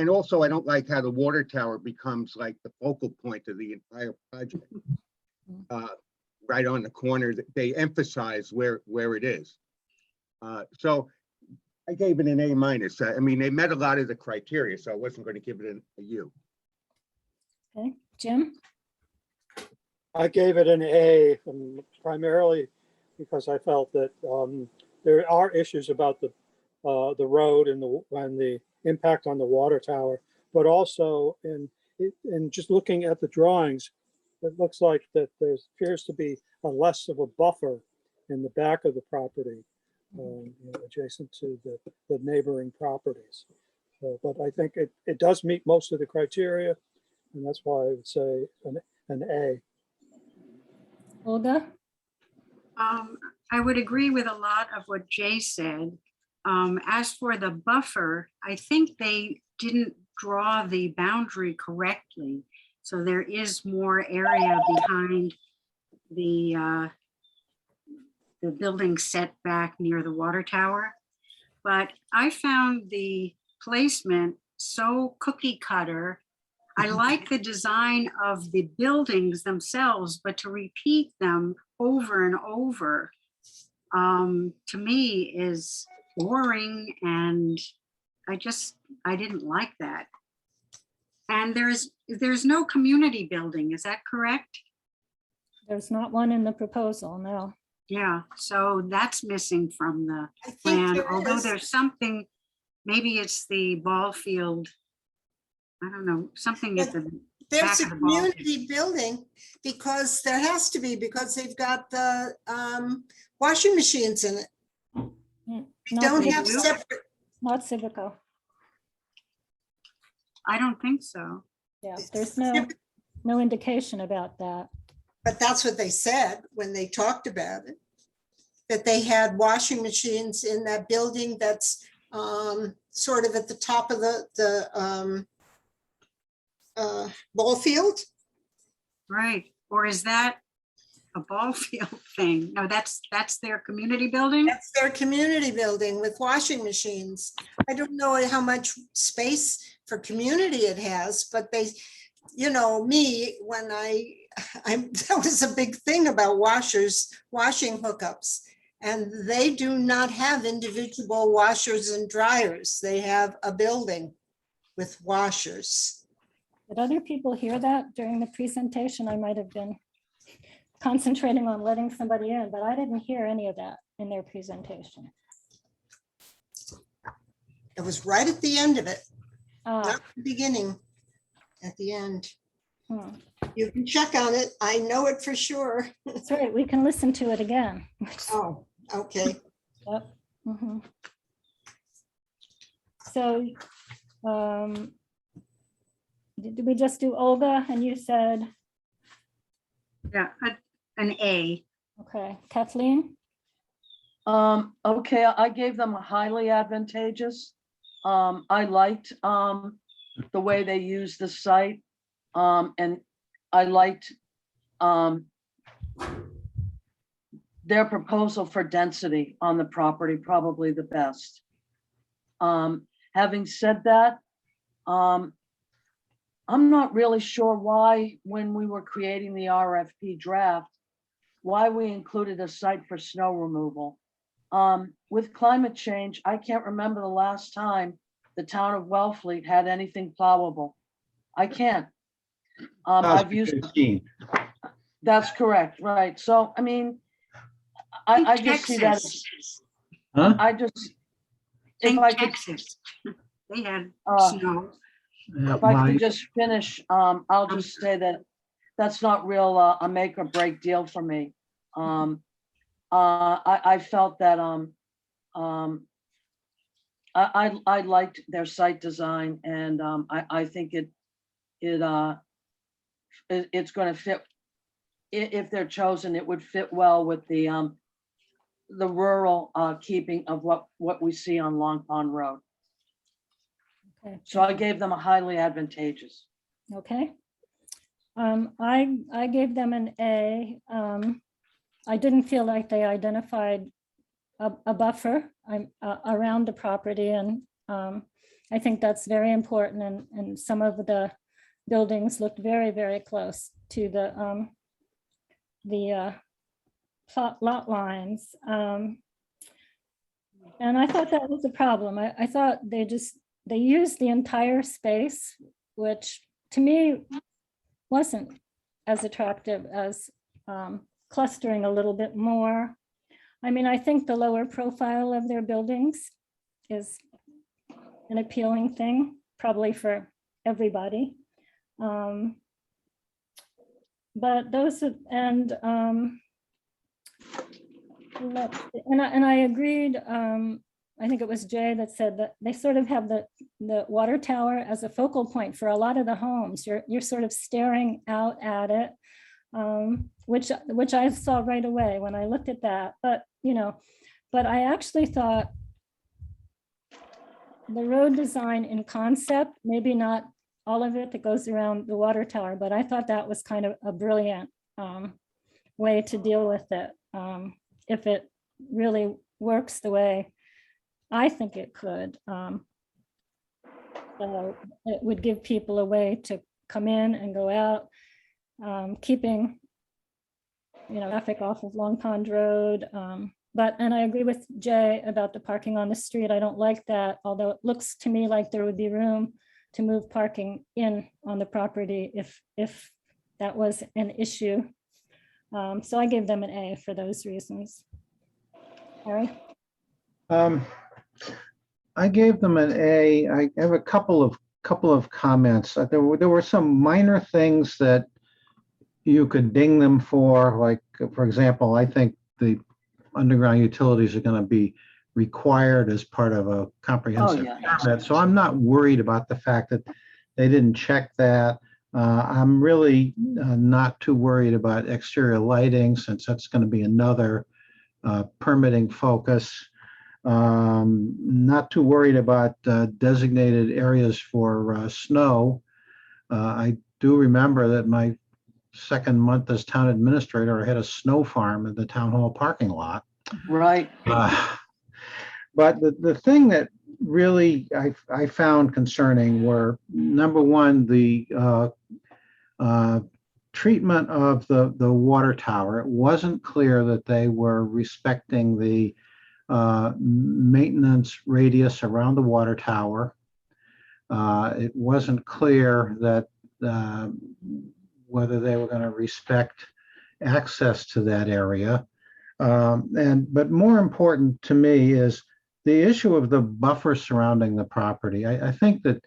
also, I don't like how the water tower becomes like the focal point of the entire project. Right on the corner, they emphasize where it is. So I gave it an A minus. I mean, they met a lot of the criteria, so I wasn't going to give it a U. Okay, Jim? I gave it an A, primarily because I felt that there are issues about the road and the impact on the water tower, but also in just looking at the drawings, it looks like that there appears to be less of a buffer in the back of the property, adjacent to the neighboring properties. But I think it does meet most of the criteria, and that's why I would say an A. Olga? I would agree with a lot of what Jay said. As for the buffer, I think they didn't draw the boundary correctly. So there is more area behind the building setback near the water tower. But I found the placement so cookie cutter. I like the design of the buildings themselves, but to repeat them over and over, to me is boring, and I didn't like that. And there's no community building, is that correct? There's not one in the proposal, no. Yeah, so that's missing from the I think plan, there although is. there's something, maybe it's the ball field. I don't know, something at the There's back a of the ball. community building because there has to be, because they've got the washing machines in it. They Not don't they have do? separate, Not Civico. I don't think so. Yeah, there's no indication about that. but that's what they said when they talked about it. that they had washing machines in that building that's sort of at the top of the ball field. Right. Or is that a ball field thing? No, that's their community building? That's their community building with washing machines. I don't know how much space for community it has, but they, you know, me, when that was a big thing about washing hookups. And they do not have individual washers and dryers. They have a building with washers. Did other people hear that during the presentation? I might have been concentrating on letting somebody in, but I didn't hear any of that in their presentation. It was right at the end of it, Ah, not the beginning, at the end. hmm. You can check on it. I know it for sure. That's right, we can listen to it again. Oh, okay. Yep. Mhm. So, did we just do Olga and you said, Yeah, an A. okay, Kathleen? Okay, I gave them a highly advantageous. I liked the way they used the site. And I liked their proposal for density on the property, probably the best. Having said that, I'm not really sure why, when we were creating the RFP draft, why we included a site for snow removal. With climate change, I can't remember the last time the town of Wellfleet had anything plowable. I can't. I've used, 2015. that's correct, right? So, I mean, I just see that, Texas. Huh? I just, if Think I could, Texas. They had Uh, snow. Yeah, if I my- could just finish, I'll just say that that's not real, a make or break deal for me. I felt that, I liked their site design, and I think it's gonna fit. If they're chosen, it would fit well with the rural keeping of what we see on Long Pond Road. Okay. So I gave them a highly advantageous. Okay. I gave them an A. I didn't feel like they identified a buffer around the property, and I think that's very important, and some of the buildings looked very, very close to the plot lot lines. And I thought that was a problem. I thought they used the entire space, which to me wasn't as attractive as clustering a little bit more. I mean, I think the lower profile of their buildings is an appealing thing, probably for everybody. But those, and I agreed, I think it was Jay that said that they sort of have the water tower as a focal point for a lot of the homes. You're sort of staring out at it, which I saw right away when I looked at that. But, you know, but I actually thought the road design in concept, maybe not all of it that goes around the water tower, but I thought that was kind of a brilliant way to deal with it. If it really works the way I think it could. So it would give people a way to come in and go out, keeping, you know, traffic off of Long Pond Road. And I agree with Jay about the parking on the street. I don't like that, although it looks to me like there would be room to move parking in on the property if that was an issue. So I gave them an A for those reasons. Harry? I gave them an A. I have a couple of comments. There were some minor things that you could ding them for, like, for example, I think the underground utilities are going to be required as part of a comprehensive yeah. permit. So I'm not worried about the fact that they didn't check that. I'm really not too worried about exterior lighting, since that's going to be another permitting focus. Not too worried about designated areas for snow. I do remember that my second month as town administrator, I had a snow farm in the town hall parking lot. Right. But the thing that really I found concerning were, number one, the treatment of the water tower. It wasn't clear that they were respecting the maintenance radius around the water tower. It wasn't clear that whether they were going to respect access to that area. But more important to me is the issue of the buffer surrounding the property. I think that,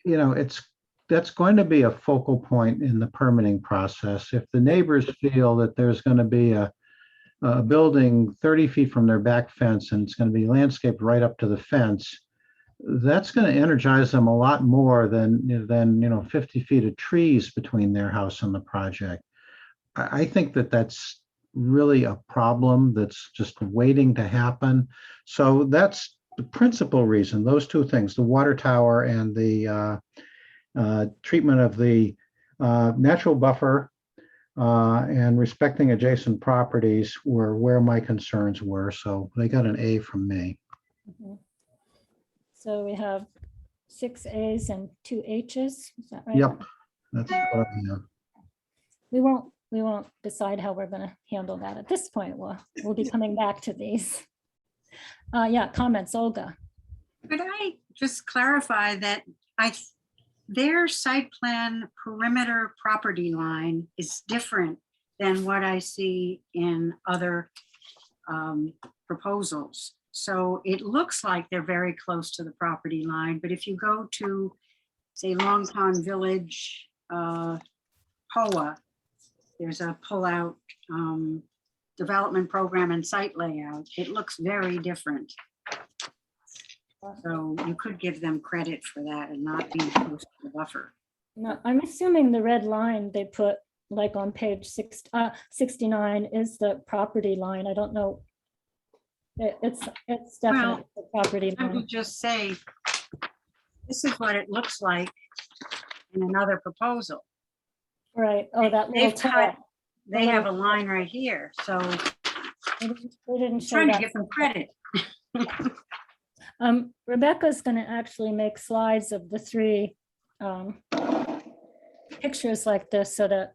you know, that's going to be a focal point in the permitting process. If the neighbors feel that there's going to be a building 30 feet from their back fence and it's going to be landscaped right up to the fence, that's going to energize them a lot more than 50 feet of trees between their house and the project. I think that that's really a problem that's just waiting to happen. So that's the principal reason, those two things, the water tower and the treatment of the natural buffer and respecting adjacent properties were where my concerns were. So they got an A from me. Mhm. So we have 6 A's and 2 H's, is that right? Yep, that's what I have. We won't decide how we're gonna handle that at this point. We'll be coming back to these. Yeah, comments, Olga. Could I just clarify that their site plan perimeter property line is different than what I see in other proposals. So it looks like they're very close to the property line, but if you go to, say, Long Pond Village, POA, there's a pull-out development program and site layout. It looks very different. So you could give them credit for that and not being close to the buffer. No, I'm assuming the red line they put like on page 69 is the property line. I don't know. It's definitely the property I would line. just say, this is what it looks like in another proposal. Right. Oh, that little They've cut, tab. they have a line right here, so We didn't show trying to that. give them credit. Rebecca's going to actually make slides of the 3 pictures like this so that,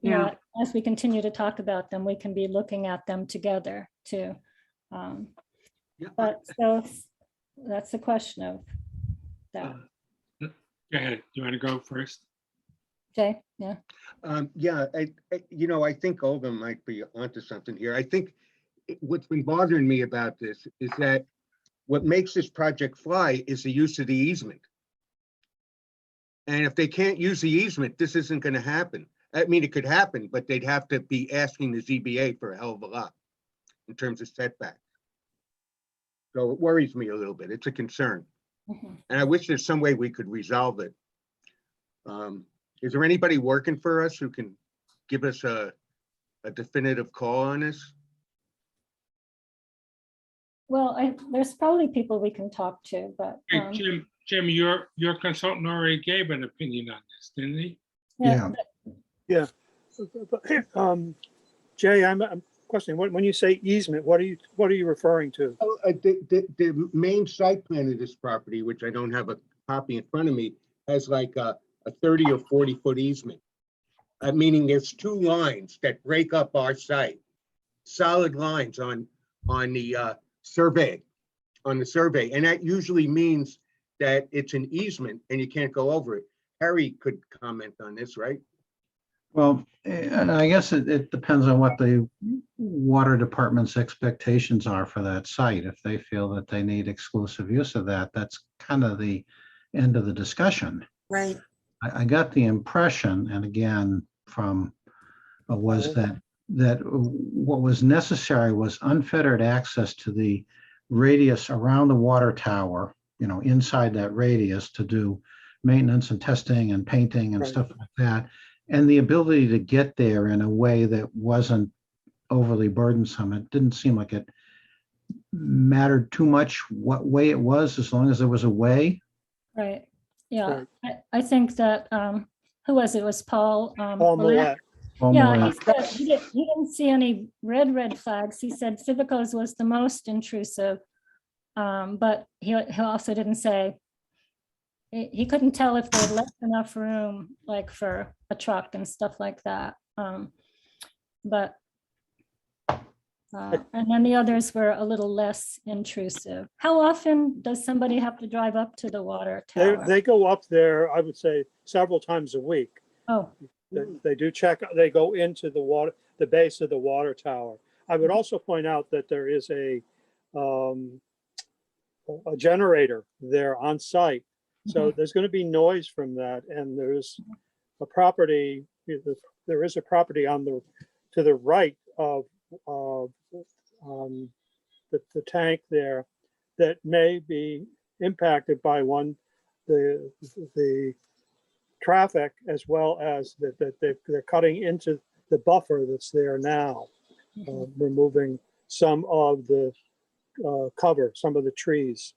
you know, as we continue to talk about them, we can be looking at them together too. But so that's the question of that. Go ahead. You want to go first? Jay, yeah. Yeah, I think Olga might be onto something here. I think what's been bothering me about this is that what makes this project fly is the use of the easement. And if they can't use the easement, this isn't going to happen. I mean, it could happen, but they'd have to be asking the ZBA for a hell of a lot in terms of setback. So it worries me a little bit. It's a concern. Mhm. And I wish there's some way we could resolve it. Is there anybody working for us who can give us a definitive call on this? Well, there's probably people we can talk to, but Hey, Jim, your consultant already gave an opinion on this, didn't he? yeah, Yeah. Jay, I'm questioning, when you say easement, what are you referring to? The main site plan of this property, which I don't have a copy in front of me, has like a 30 or 40-foot easement. Meaning there's 2 lines that break up our site, solid lines on the survey, and that usually means that it's an easement and you can't go over it. Harry could comment on this, right? Well, and I guess it depends on what the water department's expectations are for that site. If they feel that they need exclusive use of that, that's kind of the end of the discussion. Right. I got the impression, and again, from was that what was necessary was unfettered access to the radius around the water tower, inside that radius to do maintenance and testing and painting and Right. stuff like that. And the ability to get there in a way that wasn't overly burdensome. It didn't seem like it mattered too much what way it was, as long as there was a way. Right, yeah, Right. I think that, who was it? It was Paul? Paul Millett? Millett. Well, Yeah, more he said he didn't see any red flags. He said Civico's was the most intrusive. But he also didn't say, he couldn't tell if they had left enough room, like for a truck and stuff like that. But, and then the others were a little less intrusive. How often does somebody have to drive up to the water tower? They go up there, I would say, several times a week. Oh, They do check, they go into the water, the base of the water tower. I would also point out that there is a generator there on site. So there's going to be noise from that, and there's a property, there is a property on the, to the right of the tank there that may be impacted by the traffic, as well as that they're cutting into the buffer that's there now, removing some of the cover, some of the trees.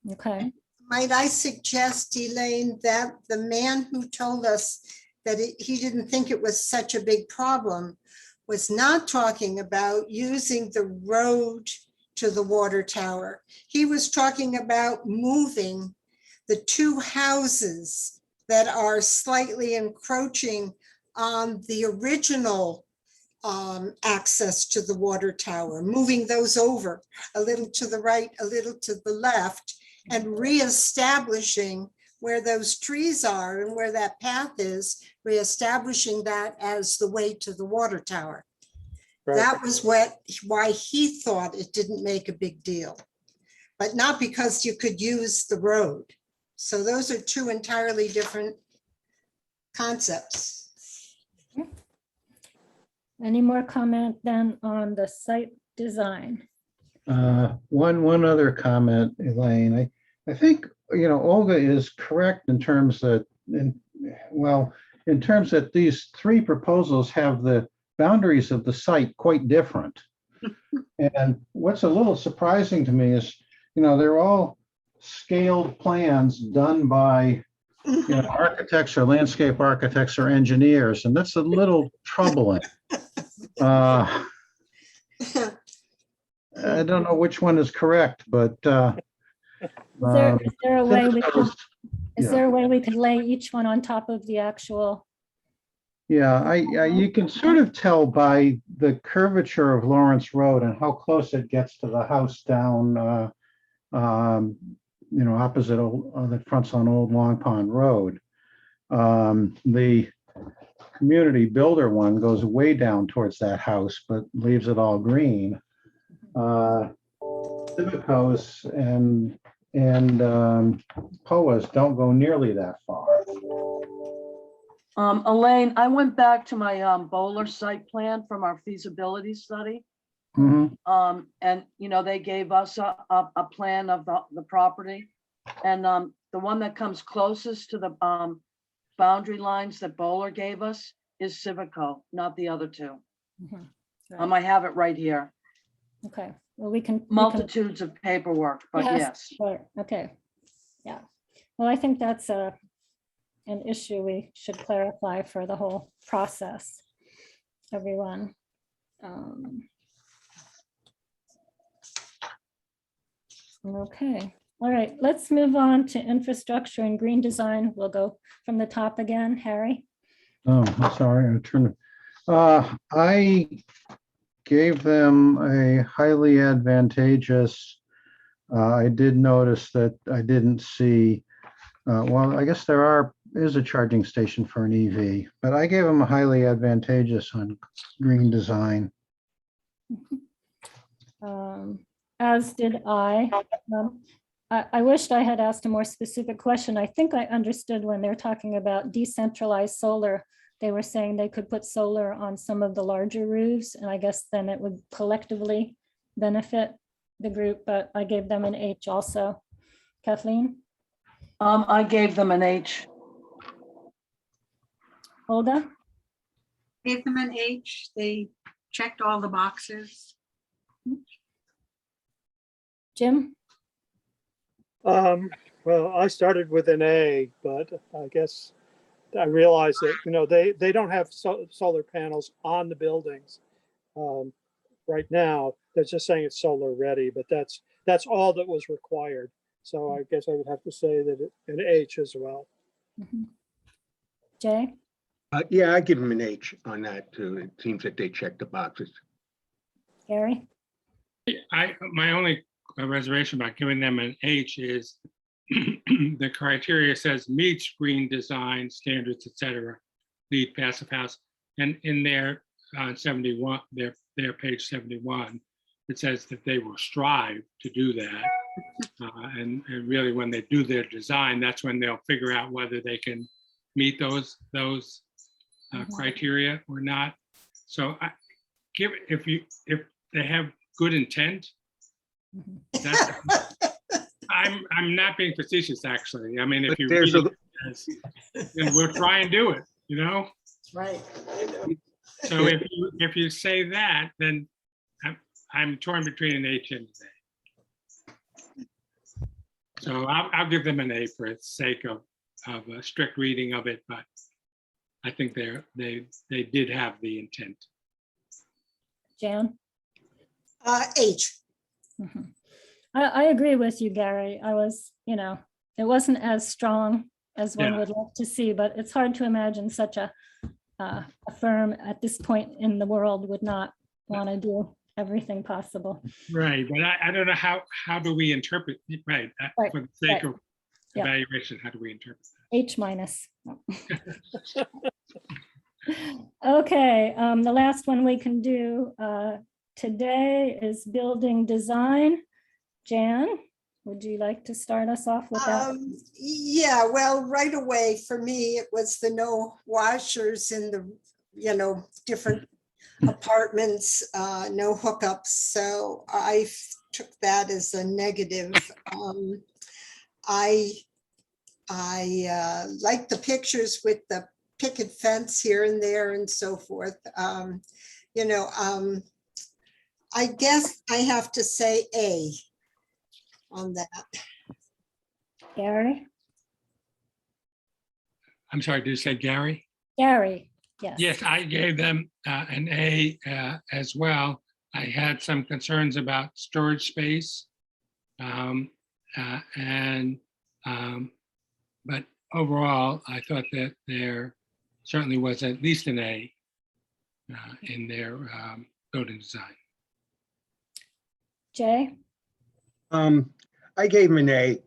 okay. Might I suggest, Elaine, that the man who told us that he didn't think it was such a big problem was not talking about using the road to the water tower. He was talking about moving the two houses that are slightly encroaching on the original access to the water tower, moving those over a little to the right, a little to the left, and reestablishing where those trees are and where that path is, reestablishing that as the way to the water tower. Right. That was why he thought it didn't make a big deal, but not because you could use the road. So those are two entirely different concepts. Any more comment then on the site design? One other comment, Elaine. I think, Olga is correct in terms that, in terms that these three proposals have the boundaries of the site quite different. And what's a little surprising to me is, they're all scaled plans done by architects or landscape architects or engineers, and that's a little troubling. I don't know which one is correct, but Is there a way we could, is there a way we could lay each one on top of the actual? Yeah, you can sort of tell by the curvature of Lawrence Road and how close it gets to the house down, opposite that fronts on Old Long Pond Road. The community builder one goes way down towards that house, but leaves it all green. Civicos and POAs don't go nearly that far. Elaine, I went back to my Bowler site plan from our feasibility study. Mm-hmm. And they gave us a plan of the property, and the one that comes closest to the boundary lines that Bowler gave us is Civico, not the other two. Right. I have it right here. Okay, well, we can. Multitudes of paperwork, but yes. Right, okay, yeah. Well, I think that's an issue we should clarify for the whole process, everyone. Okay, all right, let's move on to infrastructure and green design. We'll go from the top again, Harry. Oh, I'm sorry, I turned it. I gave them a highly advantageous. I did notice that I didn't see, well, I guess there is a charging station for an EV, but I gave them a highly advantageous on green design. As did I. I wished I had asked a more specific question. I think I understood when they're talking about decentralized solar, they were saying they could put solar on some of the larger roofs, and I guess then it would collectively benefit the group, but I gave them an H also. Kathleen? I gave them an H. Olga? Gave them an H. They checked all the boxes? Jim? Well, I started with an A, but I guess I realized that, they don't have solar panels on the buildings. Right now, they're just saying it's solar ready, but that's all that was required. So I guess I would have to say that an H as well. Mhm. Jay? Yeah, I give them an H on that too. It seems that they check the boxes. Gary? My only reservation about giving them an H is the criteria says meets green design standards, et cetera, LEED passive house. And in their 71, their page 71, it says that they will strive to do that. And really when they do their design, that's when they'll figure out whether they can meet those criteria or not. So if they have good intent, that's, I'm not being facetious, actually. I mean, if But you there's read it, then we'll try and do it, That's right. So if you say that, then I'm torn between an H and an A. So I'll give them an A for the sake of a strict reading of it, but I think they did have the intent. Jan? H. Mhm. I agree with you, Gary. I was, it wasn't as strong as one Yeah. would like to see, but it's hard to imagine such a firm at this point in the world would not want to do everything possible. Right, but I don't know how do we interpret, right, Right, for the sake right. of Yeah. evaluation, how do we interpret that? H minus. Okay, the last one we can do today is building design. Jan, would you like to start us off with that? Yeah, well, right away for me, it was the no washers in the, different apartments, no hookups. So I took that as a negative. I like the pictures with the picket fence here and there and so forth. I guess I have to say A on that. Gary? I'm sorry, did you say Gary? Gary, yes. Yes, I gave them an A as well. I had some concerns about storage space. But overall, I thought that there certainly was at least an A in their building design. Jay? I gave them an A,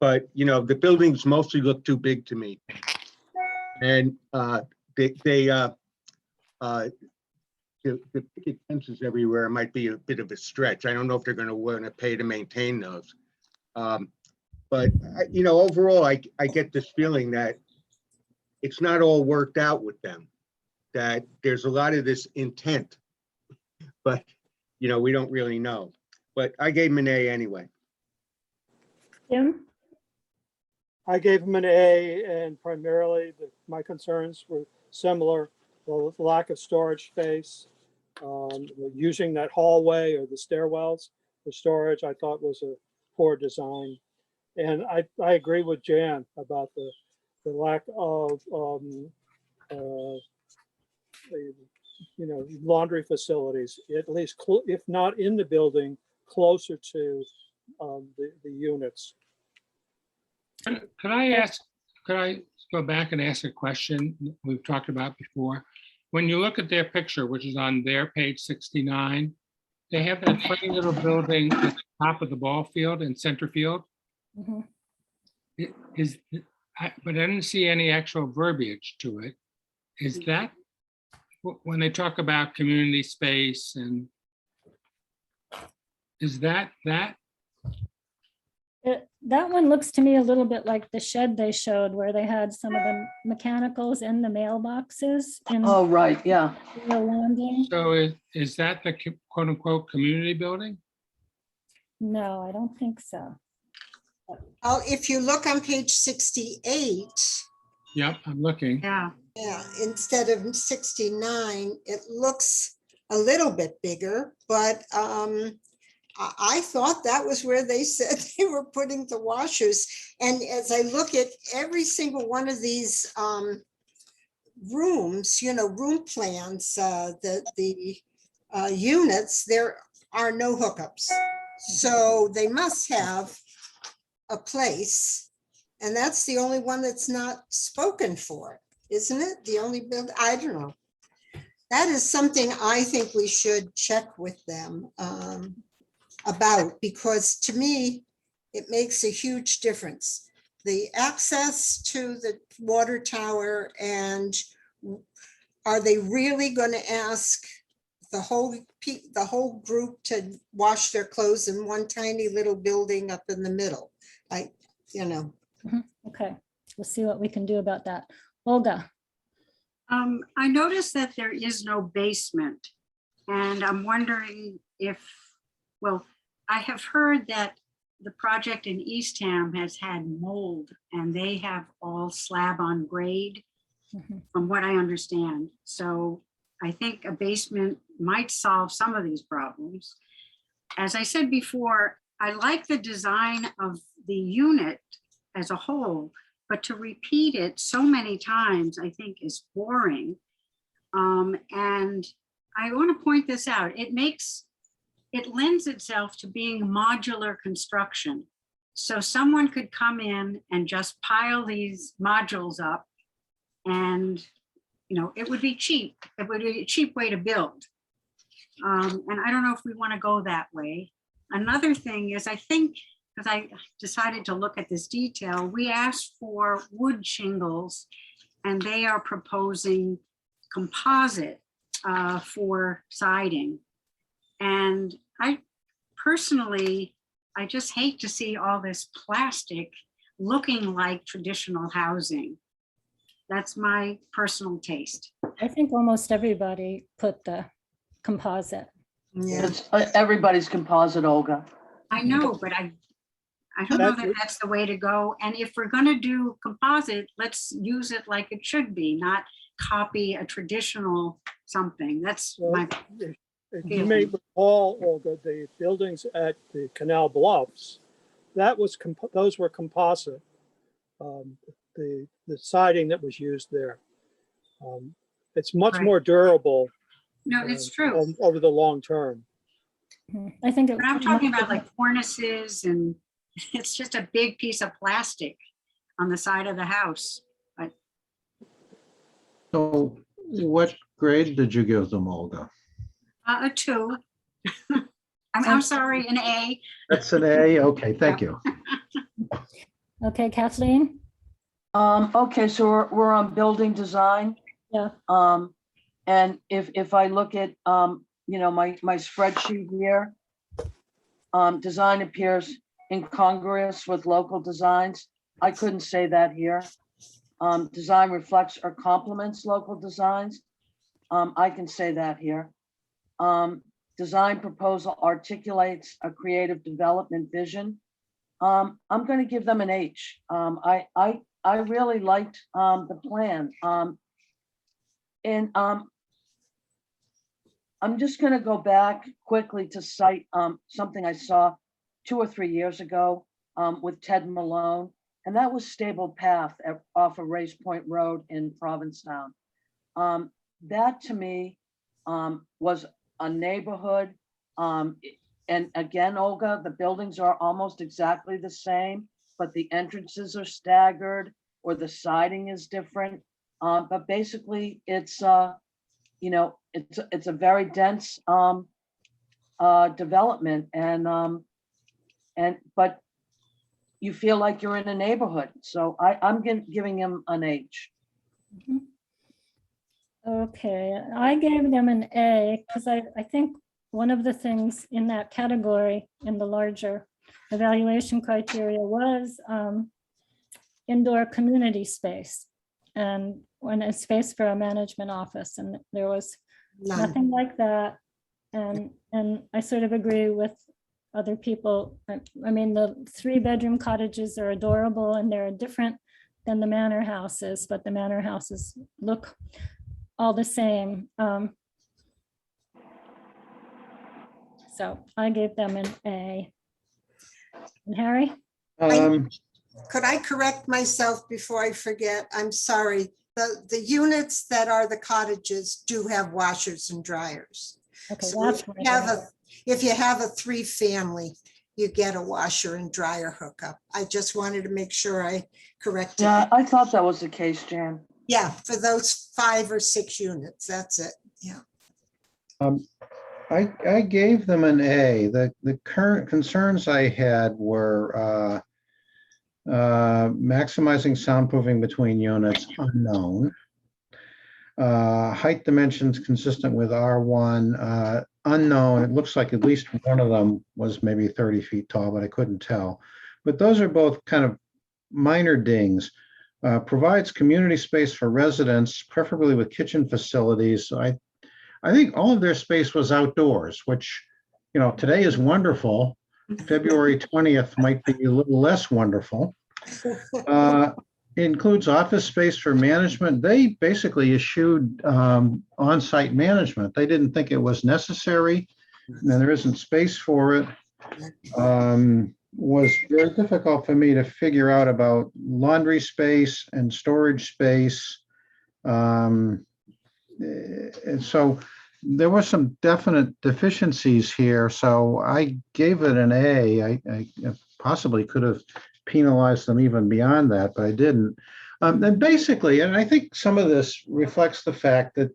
but the buildings mostly look too big to me. And the picket fences everywhere might be a bit of a stretch. I don't know if they're going to want to pay to maintain those. But overall, I get this feeling that it's not all worked out with them, that there's a lot of this intent, but we don't really know. But I gave them an A anyway. Jim? I gave him an A, and primarily my concerns were similar. The lack of storage space, using that hallway or the stairwells for storage, I thought was a poor design. And I agree with Jan about the lack of laundry facilities, at least if not in the building, closer to the units. Could I go back and ask a question we've talked about before? When you look at their picture, which is on their page 69, they have that funny little building at the top of the ball field and center field. Mhm. But I didn't see any actual verbiage to it. Is that when they talk about community space, and is that? That one looks to me a little bit like the shed they showed where they had some of the mechanicals in the mailboxes in Oh, right, yeah. the landing. So is that the quote unquote community building? No, I don't think so. If you look on page 68, Yep, I'm looking. Yeah, yeah, instead of 69, it looks a little bit bigger, but I thought that was where they said they were putting the washers. And as I look at every single one of these rooms, room plans, the units, there are no hookups. So they must have a place. And that's the only one that's not spoken for, isn't it? The only build, I don't know. That is something I think we should check with them about, because to me, it makes a huge difference. The access to the water tower, and are they really going to ask the whole group to wash their clothes in one tiny little building up in the middle? Okay, we'll see what we can do about that. Olga. I noticed that there is no basement, and I'm wondering if, well, I have heard that the project in Eastham has had mold, and they have all slab on grade, from what I understand. So I think a basement might solve some of these problems. As I said before, I like the design of the unit as a whole, but to repeat it so many times, I think is boring. And I want to point this out. It lends itself to being modular construction. So someone could come in and just pile these modules up, and it would be cheap. It would be a cheap way to build. And I don't know if we want to go that way. Another thing is, I think, because I decided to look at this detail, we asked for wood shingles, and they are proposing composite for siding. And I personally, I just hate to see all this plastic looking like traditional housing. That's my personal taste. I think almost everybody put the composite. Yeah. It's everybody's composite, Olga. I know, but I don't know that that's the way to go. And if we're going to do composite, let's use it like it should be, not copy a traditional something. That's my. If you may recall, Olga, the buildings at the Canal Bluffs, those were composite. The siding that was used there. It's much more durable. No, it's true. Over the long term. I think But I'm talking about like cornices, and it's just a big piece of plastic on the side of the house. But So what grade did you give them, Olga? a 2. I'm sorry, an A. That's an A? Okay, thank you. Okay, Kathleen. Okay, so we're on building design. Yeah. And if I look at, my spreadsheet here, design appears incongruous with local designs. I couldn't say that here. Design reflects or complements local designs. I can say that here. Design proposal articulates a creative development vision. I'm going to give them an H. I really liked the plan. And I'm just going to go back quickly to cite something I saw 2 or 3 years ago with Ted Malone, and that was Stable Path off of Race Point Road in Provincetown. That to me was a neighborhood. And again, Olga, the buildings are almost exactly the same, but the entrances are staggered or the siding is different. But basically, it's it's a very dense development, but you feel like you're in a neighborhood. So I'm giving him an H. Okay, I gave them an A because I think one of the things in that category in the larger evaluation criteria was indoor community space and a space for a management office, and there was nothing like that. And I sort of agree with other people. I mean, the 3-bedroom cottages are adorable and they're different than the manor houses, but the manor houses look all the same. So I gave them an A. And Harry? Could I correct myself before I forget? I'm sorry. The units that are the cottages do have washers and dryers. Okay, So that's if what you I have if you have a 3-family, you get a washer and dryer hookup. I just wanted to make sure I corrected. Yeah, that. I thought that was the case, Jan. Yeah, for those 5 or 6 units, that's it. Yeah. I gave them an A. The current concerns I had were maximizing soundproofing between units, unknown. Height dimensions consistent with R1, unknown. It looks like at least one of them was maybe 30 feet tall, but I couldn't tell. But those are both kind of minor dings. Provides community space for residents, preferably with kitchen facilities. I think all of their space was outdoors, which, you know, today is wonderful. February 20th might be a little less wonderful. Includes office space for management. They basically eschewed on-site management. They didn't think it was necessary, and there isn't space for it. Was very difficult for me to figure out about laundry space and storage space. And so there were some definite deficiencies here. So I gave it an A. I possibly could have penalized them even beyond that, but I didn't. And basically, and I think some of this reflects the fact that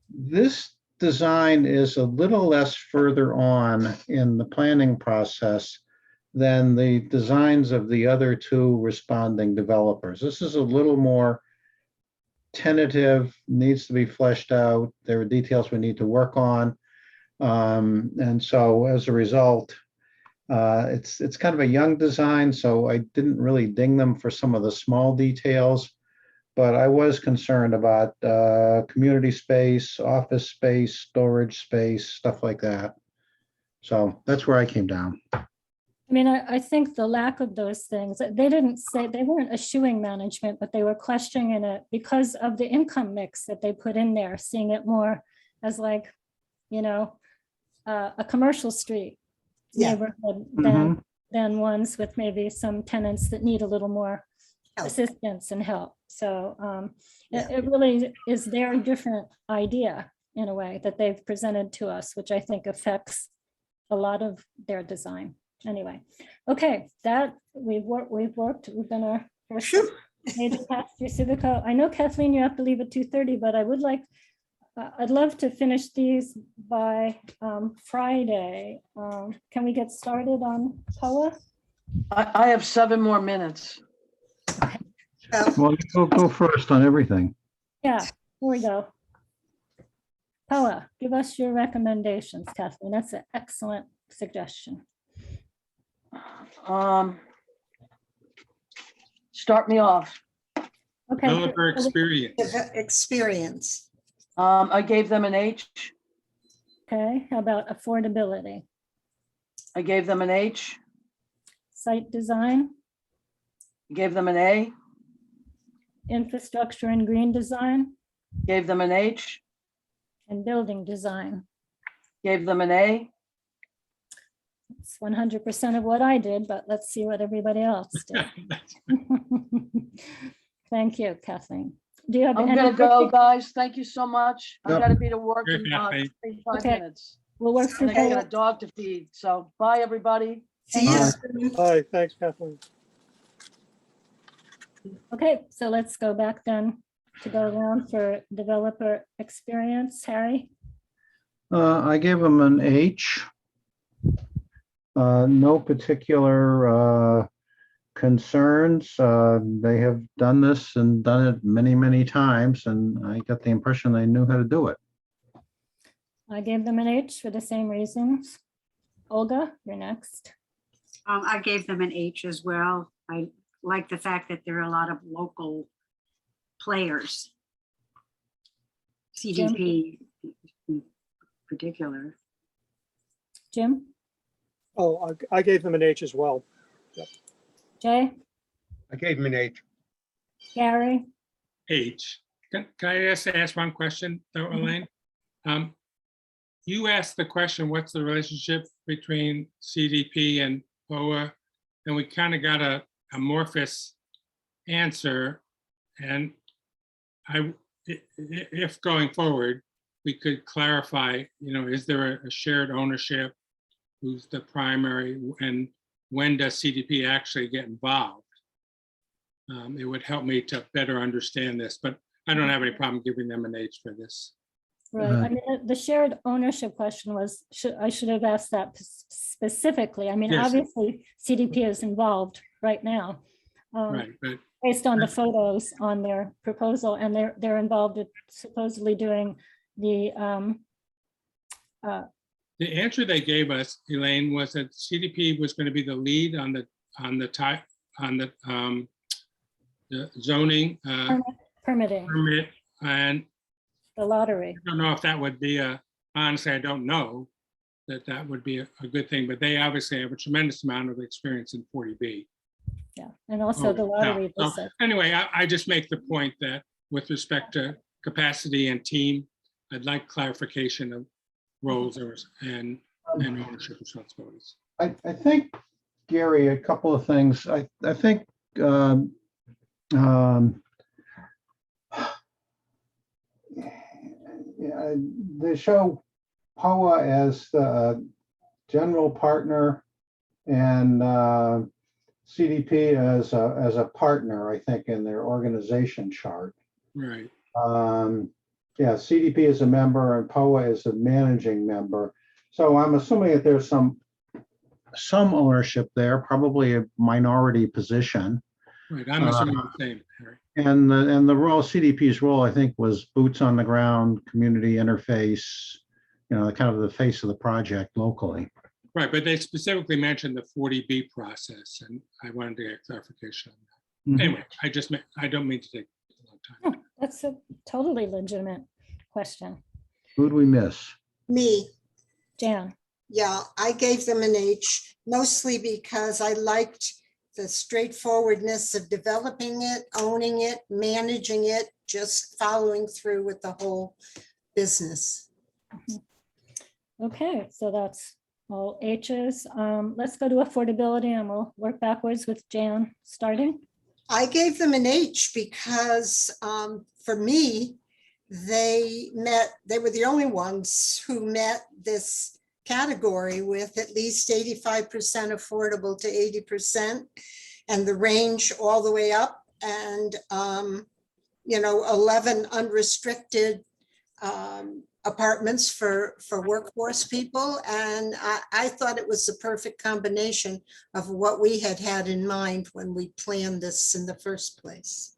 this design is a little less further on in the planning process than the designs of the other 2 responding developers. This is a little more tentative, needs to be fleshed out. There are details we need to work on. And so as a result, it's kind of a young design, so I didn't really ding them for some of the small details, but I was concerned about community space, office space, storage space, stuff like that. So that's where I came down. I mean, I think the lack of those things, they didn't say, they weren't eschewing management, but they were questioning it because of the income mix that they put in there, seeing it more as like, you know, a commercial street Yeah. neighborhood Mhm. than ones with maybe some tenants that need a little more Help. assistance and help. So Yeah. it really is their different idea in a way that they've presented to us, which I think affects a lot of their design. Anyway, okay, that we've worked, we've been our first Phew. major pass through Civico. I know Kathleen, you have to leave at 2:30, but I would like, I'd love to finish these by Friday. Can we get started on POA? I have 7 more minutes. Well, Well, you'll go first on everything. Yeah, here we go. POA, give us your recommendations, Kathleen. That's an excellent suggestion. Start me off. Okay. Developer experience. experience. I gave them an H. Okay, how about affordability, I gave them an H. site design, I gave them an A. infrastructure and green design, Gave them an H. and building design? Gave them an A. It's 100% of what I did, but let's see what everybody else did. Thank you, Kathleen. Do you have I'm any? gonna go, guys. Thank you so much. I Yep. gotta be to work Good, in Kathleen. 25 Okay. minutes. We'll work through. And I got POA. a dog to feed. So bye, everybody. See you Bye. soon. Hi, thanks, Kathleen. Okay, so let's go back then to go around for developer experience. Harry? I gave them an H. No particular concerns. They have done this and done it many, many times, and I got the impression they knew how to do it. I gave them an H for the same reasons. Olga, you're next. I gave them an H as well. I like the fact that there are a lot of local players. CDP in particular. Jim, Oh, I gave them an H as well. Jay, I gave him an H. Gary, H. Can I just ask one question though, Elaine? you asked the question, what's the relationship between CDP and POA? And we kind of got a amorphous answer. And if going forward, we could clarify, is there a shared ownership? Who's the primary, and when does CDP actually get involved? It would help me to better understand this, but I don't have any problem giving them an H for this. Right. I mean, the shared ownership question was, I should have asked that specifically. I mean, Yes. obviously CDP is involved right now. Right, but Based on the photos on their proposal, and they're involved with supposedly doing the answer they gave us, Elaine, was that CDP was going to be the lead on the zoning permitting, permit, and the lottery. I don't know if that would be honestly, I don't know that would be a good thing, but they obviously have a tremendous amount of experience in 40B. Yeah, and also the lottery. So anyway, I just make the point that with respect to capacity and team, I'd like clarification of roles and ownership responsibilities. I think, Gary, a couple of things. I think they show POA as the general partner and CDP as a partner, I think, in their organization chart. Right. Yeah, CDP is a member and POA is a managing member. So I'm assuming that there's some ownership there, probably a minority position. Right, I'm assuming the same, Harry. And the role, CDP's role, I think, was boots on the ground, community interface, kind of the face of the project locally. Right, but they specifically mentioned the 40B process, and I wanted to get clarification on that. Mhm. Anyway, I don't mean to take a long time. Oh, that's a totally legitimate question. Who'd we miss? Me. Jan. Yeah, I gave them an H, mostly because I liked the straightforwardness of developing it, owning it, managing it, just following through with the whole business. Okay, so that's all H's. Let's go to affordability and we'll work backwards with Jan starting. I gave them an H because for me, they were the only ones who met this category with at least 85% affordable to 80% and the range all the way up, and 11 unrestricted apartments for workforce people. And I thought it was the perfect combination of what we had in mind when we planned this in the first place.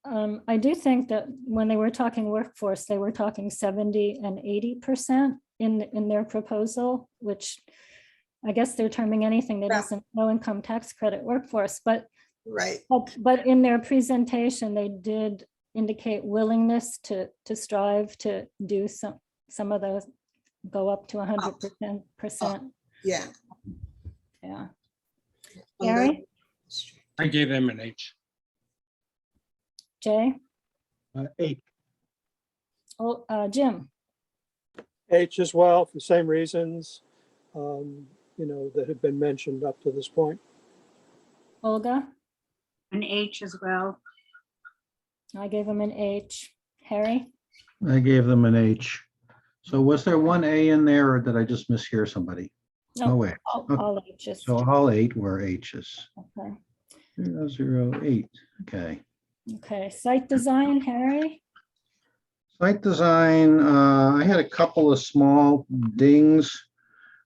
I do think that when they were talking workforce, they were talking 70 and 80% in their proposal, which I guess they're terming anything that isn't no income tax credit workforce. But right. But in their presentation, they did indicate willingness to strive to do some of those, go up to 100%. Yeah. Yeah. Gary? I gave them an H. Jay? 8. Oh, Jim? H as well, for the same reasons, that have been mentioned up to this point. Olga? An H as well. I gave him an H. Harry? I gave them an H. So was there one A in there, or did I just mishear somebody? No way. All H's. So all 8 were H's. Okay. 008. Okay. Okay, site design, Harry? Site design, I had a couple of small dings,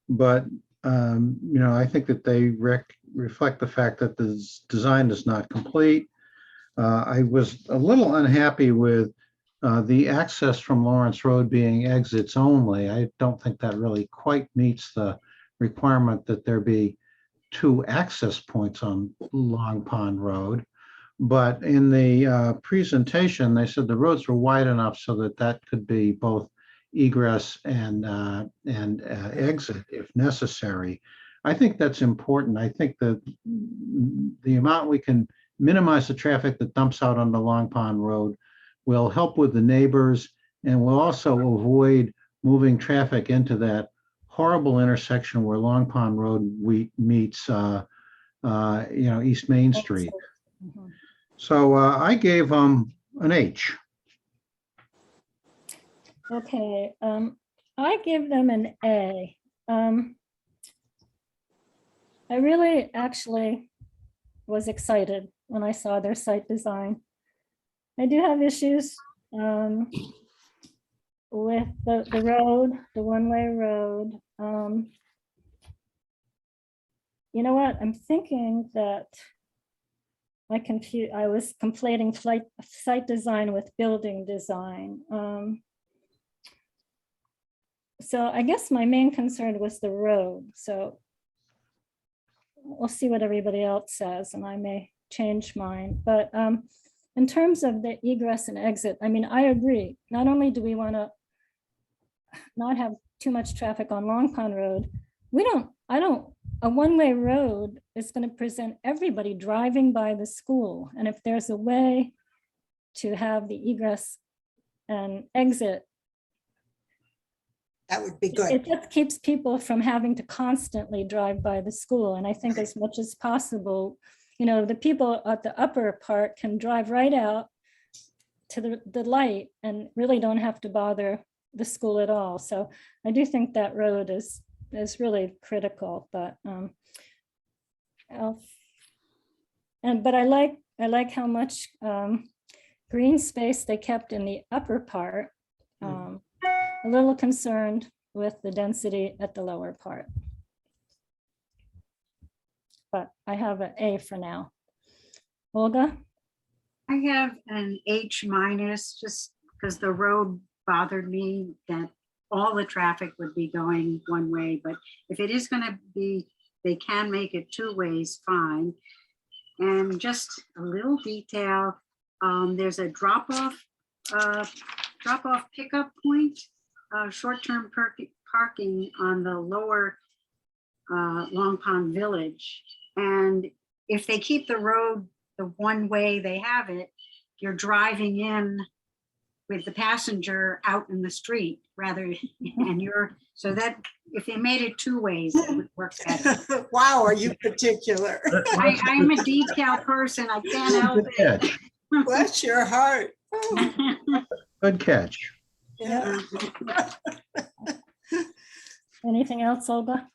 but I think that they reflect the fact that the design is not complete. I was a little unhappy with the access from Lawrence Road being exits only. I don't think that really quite meets the requirement that there be 2 access points on Long Pond Road. But in the presentation, they said the roads were wide enough so that could be both egress and exit if necessary. I think that's important. I think that the amount we can minimize the traffic that dumps out on the Long Pond Road will help with the neighbors And we'll also avoid moving traffic into that horrible intersection where Long Pond Road meets, East Main Street. Mhm. So I gave them an H. Okay, I give them an A. I really actually was excited when I saw their site design. I do have issues with the road, the one-way road. You know what? I'm thinking that I was conflating site design with building design. So I guess my main concern was the road. So we'll see what everybody else says, and I may change mine. But in terms of the egress and exit, I mean, I agree. Not only do we want to not have too much traffic on Long Pond Road, a one-way road is going to present everybody driving by the school. And if there's a way to have the egress and exit, That would be good. it just keeps people from having to constantly drive by the school. And I think as much as possible, the people at the upper part can drive right out to the light and really don't have to bother the school at all. So I do think that road is really critical, but but I like how much green space they kept in the upper part. A little concerned with the density at the lower part. But I have an A for now. Olga? I have an H minus, just because the road bothered me that all the traffic would be going one way, but if it is going to be, they can make it two ways, fine. And just a little detail, there's a drop-off pickup point, short-term parking on the lower Long Pond Village. And if they keep the road the one way they have it, you're driving in with the passenger out in the street rather, so that if they made it two ways, it would work better. Wow, are you particular? I'm a detail person, I can't help Good it. catch. Bless your heart. Good catch. Yeah. Anything else, Olga?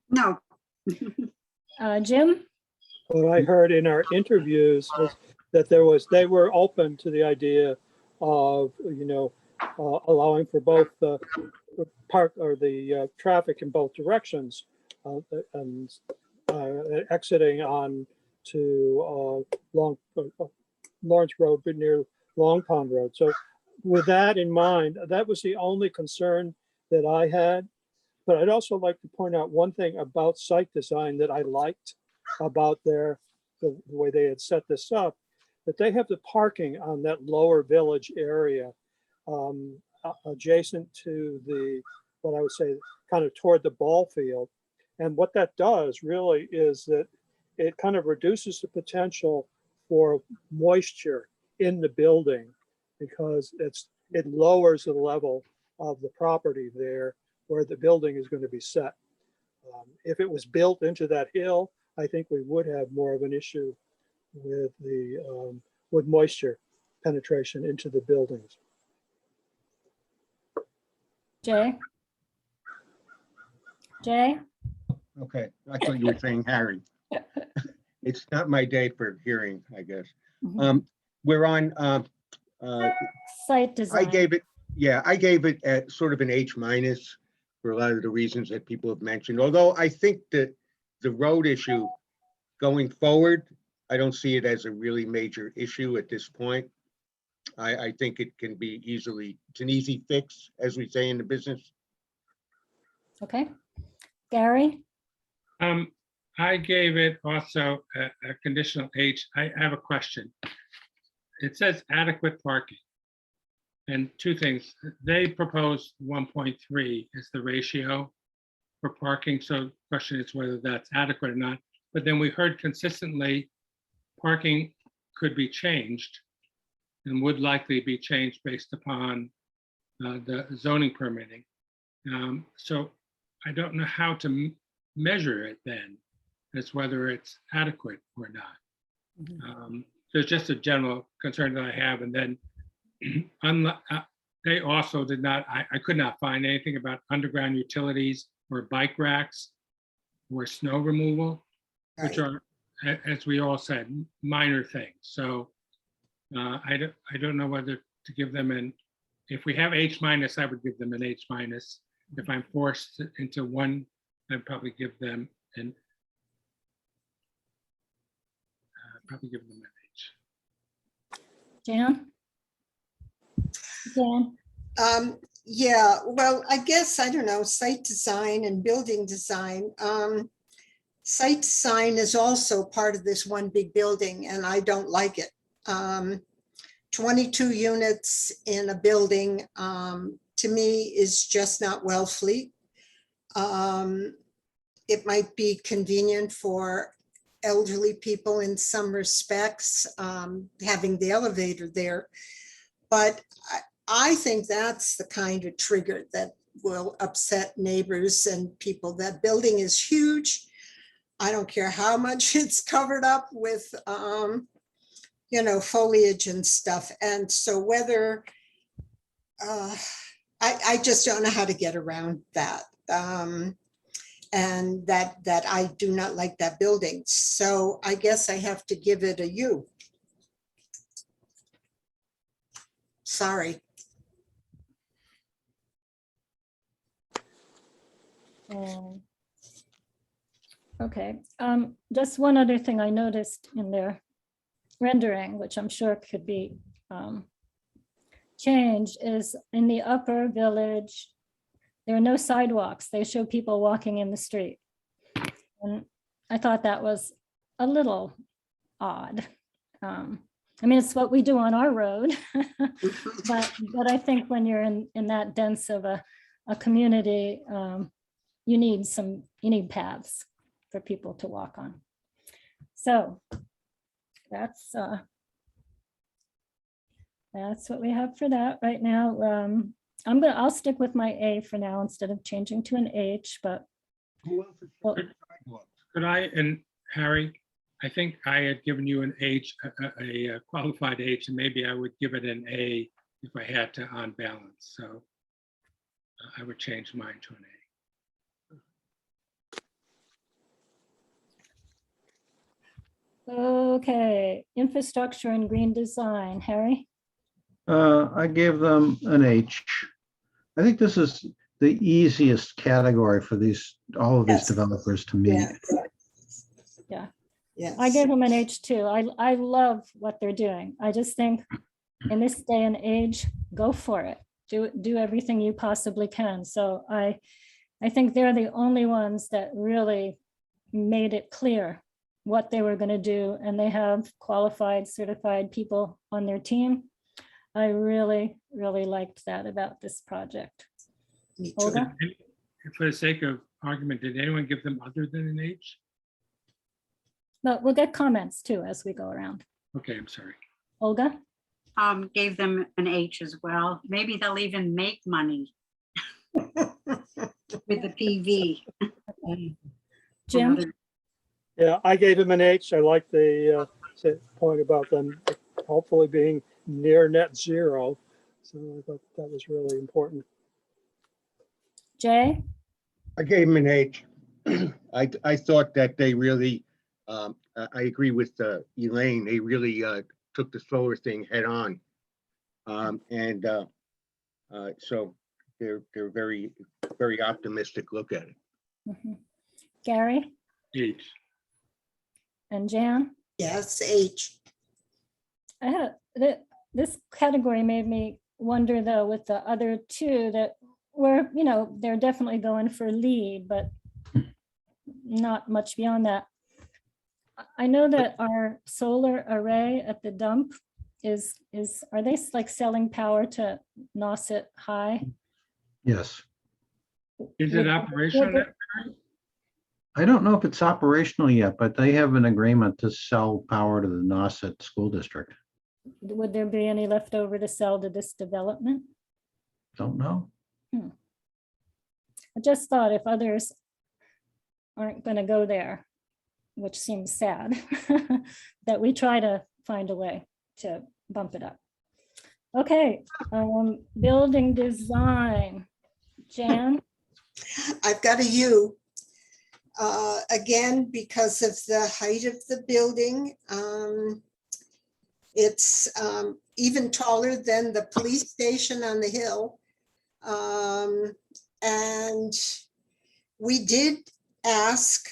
No, Jim? What I heard in our interviews was that they were open to the idea of, allowing for both the traffic in both directions and exiting on to Lawrence Road, but near Long Pond Road. So with that in mind, that was the only concern that I had. But I'd also like to point out one thing about site design that I liked about the way they had set this up, that they have the parking on that lower village area adjacent to what I would say, kind of toward the ball field. And what that does really is that it kind of reduces the potential for moisture in the building because it lowers the level of the property there where the building is going to be set. If it was built into that hill, I think we would have more of an issue with moisture penetration into the buildings. Jay? Jay? Okay, I thought you were saying Harry. It's not my day for hearing, I guess. We're on, Site design. I gave it at sort of an H minus for a lot of the reasons that people have mentioned. Although I think that the road issue going forward, I don't see it as a really major issue at this point. I think it can be it's an easy fix, as we say in the business. Okay. Gary? I gave it also a conditional H. I have a question. It says adequate parking. And two things, they proposed 1.3 is the ratio for parking. So the question is whether that's adequate or not. But then we heard consistently parking could be changed and would likely be changed based upon the zoning permitting. So I don't know how to measure it then, as whether it's adequate or not. So it's just a general concern that I have. And then they also did not, I could not find anything about underground utilities or bike racks or snow removal, which Right. are, as we all said, minor things. So I don't know whether to give them an, if we have H minus, I would give them an H minus. If I'm forced into one, I'd probably give them an, probably give them an H. Jan? Jan? Yeah, well, I guess, I don't know, site design and building design. Site design is also part of this one big building, and I don't like it. 22 units in a building, to me, is just not Wellfleet. It might be convenient for elderly people in some respects, having the elevator there. But I think that's the kind of trigger that will upset neighbors and people. That building is huge. I don't care how much it's covered up with, foliage and stuff. And so whether, I just don't know how to get around that. And that I do not like that building. So I guess I have to give it a U. Sorry. Okay, just one other thing I noticed in their rendering, which I'm sure could be changed, is in the upper village, there are no sidewalks. They show people walking in the street. And I thought that was a little odd. I mean, it's what we do on our road, but I think when you're in that dense of a community, you need paths for people to walk on. So that's what we have for that right now. I'll stick with my A for now instead of changing to an H, but Who else is well, sidewalks? Could I, and Harry, I think I had given you an H, a qualified H, and maybe I would give it an A if I had to on balance. So I would change mine to an A. okay, infrastructure and green design, Harry? I gave them an H. I think this is the easiest category for all of these Yes. developers to meet. Yeah. Yes. I gave them an H too. I love what they're doing. I just think in this day and age, go for it. Do everything you possibly can. So I think they're the only ones that really made it clear what they were going to do, and they have qualified, certified people on their team. I really, really liked that about this project. Me too. Olga? For the sake of argument, did anyone give them other than an H? But we'll get comments too as we go around. Okay, I'm sorry. Olga? Gave them an H as well. Maybe they'll even make money with the PV. Jim? Yeah, I gave him an H. I like the point about them hopefully being near net zero. So I thought that was really important. Jay? I gave him an H. I thought that they really, I agree with Elaine, they really took the solar thing head on. So they're very, very optimistic look at it. Mhm. Gary? H. And Jan? Yes, H. This category made me wonder though with the other two that were, they're definitely going for lead, but not much beyond that. I know that our solar array at the dump are they like selling power to Nauset High? Yes. Is it operational? I don't know if it's operational yet, but they have an agreement to sell power to the Nauset School District. Would there be any left over to sell to this development? Don't know. I just thought if others aren't going to go there, which seems sad, that we try to find a way to bump it up. Okay, building design. Jan? I've got a U. Again, because of the height of the building, it's even taller than the police station on the hill. And we did ask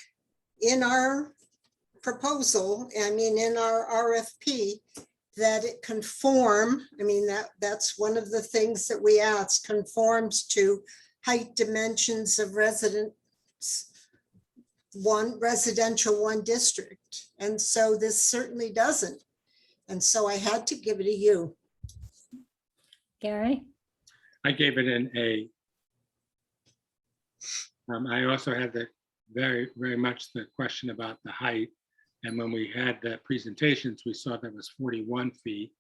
in our proposal, I mean, in our RFP, that it conform, I mean, that's one of the things that we asked, conforms to height dimensions of residential one district. And so this certainly doesn't. And so I had to give it a U. Gary? I gave it an A. I also had the very much the question about the height. And when we had the presentations, we saw that was 41 feet,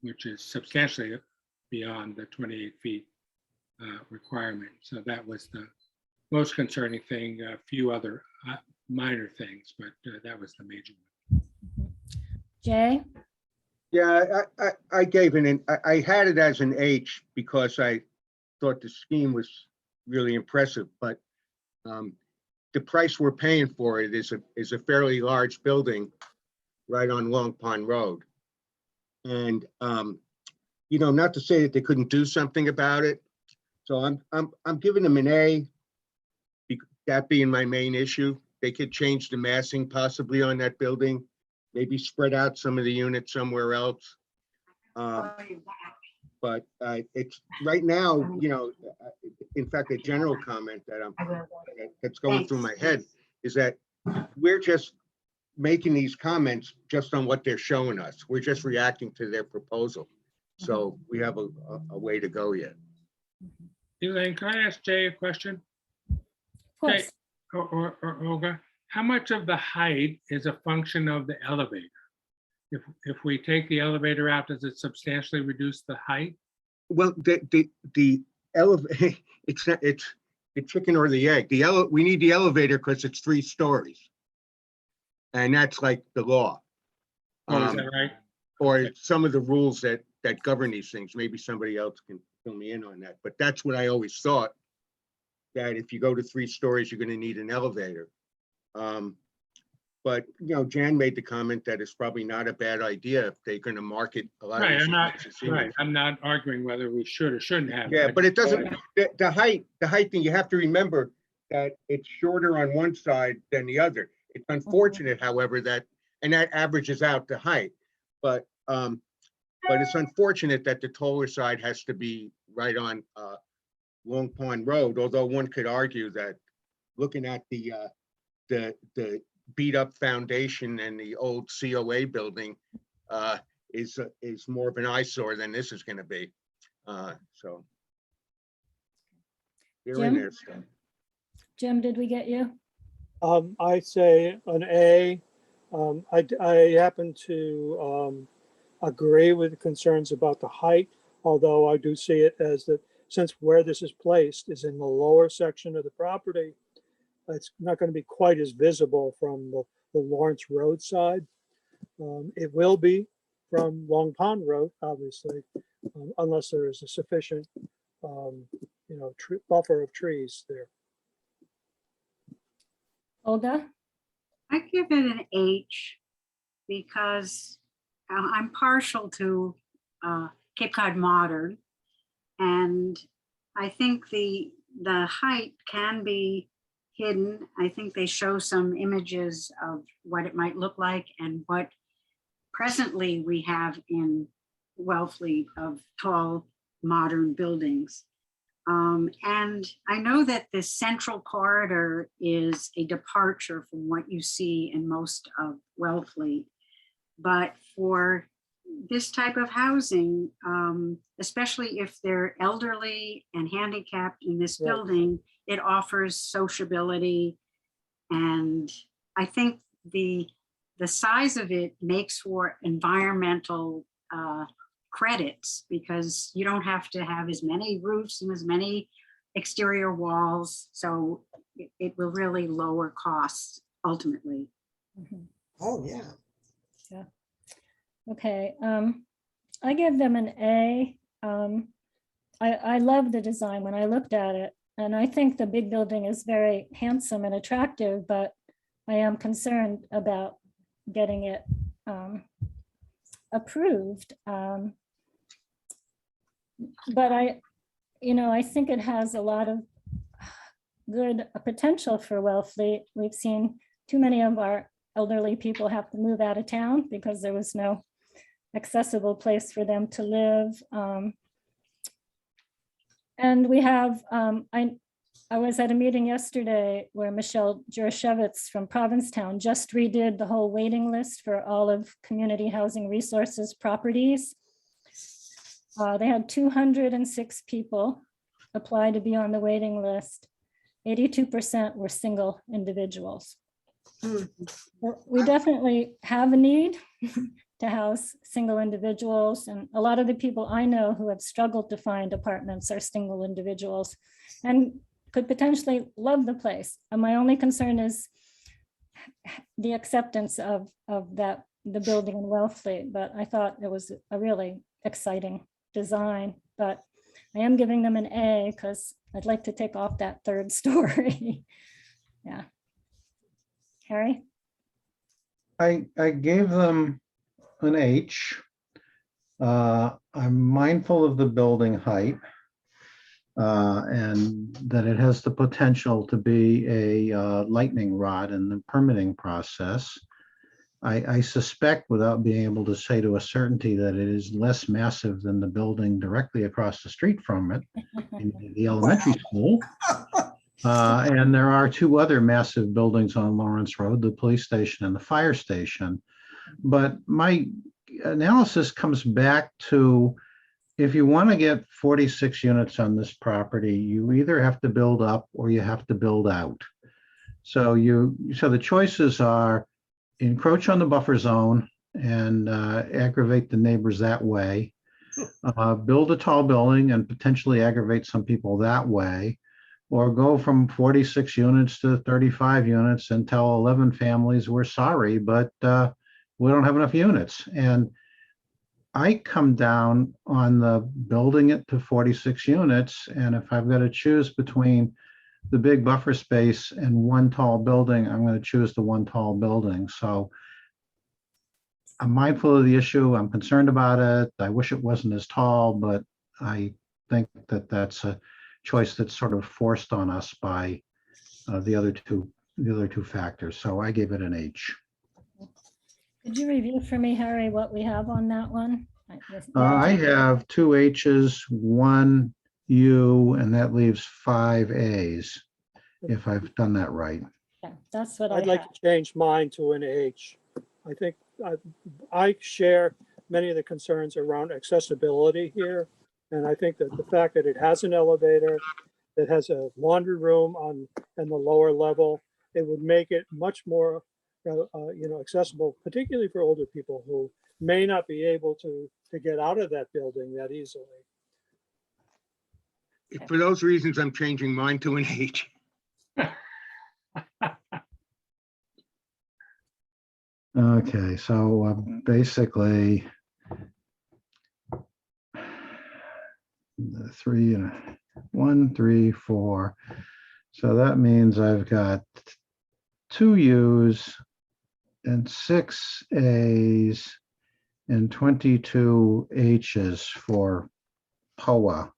which is substantially beyond the 28 feet requirement. So that was the most concerning thing. A few other minor things, but that was the major one. Jay? Yeah, I gave it an, I had it as an H because I thought the scheme was really impressive, but the price we're paying for it is a fairly large building right on Long Pond Road. And you know, not to say that they couldn't do something about it. So I'm giving them an A, that being my main issue. They could change the massing possibly on that building, maybe spread out some of the units somewhere else. But it's right now, you know, in fact, a general comment that's going through my head is that we're just making these comments just on what they're showing us. We're just reacting to their proposal. So we have a way to go yet. Elaine, can I ask Jay a question? Of course. Jay, or Olga, how much of the height is a function of the elevator? If we take the elevator out, does it substantially reduce the height? Well, the elevator, it's the chicken or the egg. We need the elevator because it's 3 stories. And that's like the law. Oh, is that right? Or some of the rules that govern these things. Maybe somebody else can fill me in on that. But that's what I always thought, that if you go to 3 stories, you're going to need an elevator. But, you know, Jan made the comment that it's probably not a bad idea if they're going to market a lot of Right, these I'm not, things as senior. right, I'm not arguing whether we should or shouldn't have. Yeah, but it doesn't, the height thing, you have to remember that it's shorter on one side than the other. It's unfortunate, however, that averages out the height. But it's unfortunate that the taller side has to be right on Long Pond Road, although one could argue that looking at the beat up foundation and the old COA building is more of an eyesore than this is going to be. So they're in Jim? there still. Jim, did we get you? I say an A. I happen to agree with the concerns about the height, although I do see it as that since where this is placed is in the lower section of the property, it's not going to be quite as visible from the Lawrence Road side. It will be from Long Pond Road, obviously, unless there is a sufficient, buffer of trees there. Olga? I give it an H because I'm partial to Cape Cod Modern. And I think the height can be hidden. I think they show some images of what it might look like and what presently we have in Wellfleet of tall modern buildings. And I know that the central corridor is a departure from what you see in most of Wellfleet, but for this type of housing, especially if they're elderly and handicapped in this Right. building, it offers sociability. And I think the size of it makes for environmental credits because you don't have to have as many roofs and as many exterior walls. So it will really lower costs ultimately. Mhm. Oh, yeah. Okay, I give them an A. I love the design when I looked at it, and I think the big building is very handsome and attractive, but I am concerned about getting it approved. But I think it has a lot of good potential for Wellfleet. We've seen too many of our elderly people have to move out of town because there was no accessible place for them to live. And we have, I was at a meeting yesterday where Michelle Jurashevitz from Provincetown just redid the whole waiting list for all of Community Housing Resources properties. They had 206 people apply to be on the waiting list. 82% were single individuals. Hmm. We definitely have a need to house single individuals. And a lot of the people I know who have struggled to find apartments are single individuals and could potentially love the place. And my only concern is the acceptance of the building in Wellfleet. But I thought it was a really exciting design. But I am giving them an A because I'd like to take off that third story. Yeah. Harry? I gave them an H. I'm mindful of the building height and that it has the potential to be a lightning rod in the permitting process. I suspect, without being able to say to a certainty, that it is less massive than the building directly across the street from it, in the elementary school. And there are two other massive buildings on Lawrence Road, the police station and the fire station. But my analysis comes back to, if you want to get 46 units on this property, you either have to build up or you have to build out. So the choices are encroach on the buffer zone and aggravate the neighbors that way, build a tall building and potentially aggravate some people that way, or go from 46 units to 35 units and tell 11 families, we're sorry, but we don't have enough units. And I come down on the building it to 46 units. And if I've got to choose between the big buffer space and one tall building, I'm going to choose the one tall building. So I'm mindful of the issue. I'm concerned about it. I wish it wasn't as tall, but I think that that's a choice that's sort of forced on us by the other two factors. So I gave it an H. Could you review for me, Harry, what we have on that one? I have two H's, one U, and that leaves 5 A's, if I've done that right. Yeah, that's what I I'd like have. to change mine to an H. I think I share many of the concerns around accessibility here. And I think that the fact that it has an elevator, that has a laundry room on the lower level, it would make it much more accessible, particularly for older people who may not be able to get out of that building that easily. For those reasons, I'm changing mine to an H. Okay, so basically, the 3 and 1, 3, 4. So that means I've got 2 U's and 6 A's and 22 H's for POA.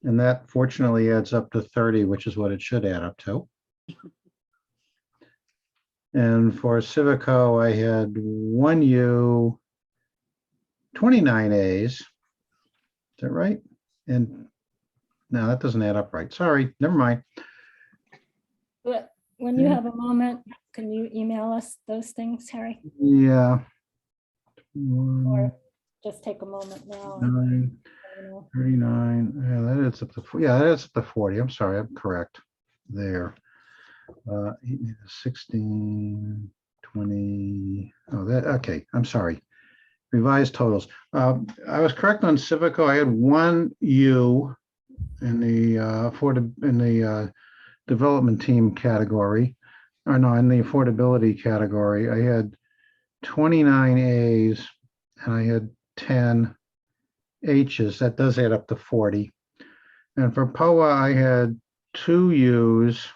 And that fortunately adds up to 30, which is what it should add up to. And for Civico, I had 1 U, 29 A's. Is that right? And no, that doesn't add up right. Sorry, never mind. But when you have a moment, can you email us those things, Harry? Yeah. Or just take a moment now? and 9, let me know. 39. Yeah, that adds up to, yeah, that adds up to 40. I'm sorry, I'm correct there. 16, 20. Oh, that, okay, I'm sorry. revised totals. I was correct on Civico. I had one U in the development team category, or no, in the affordability category. I had 29 A's and I had 10 H's. That does add up to 40. And for POA, I had 2 U's,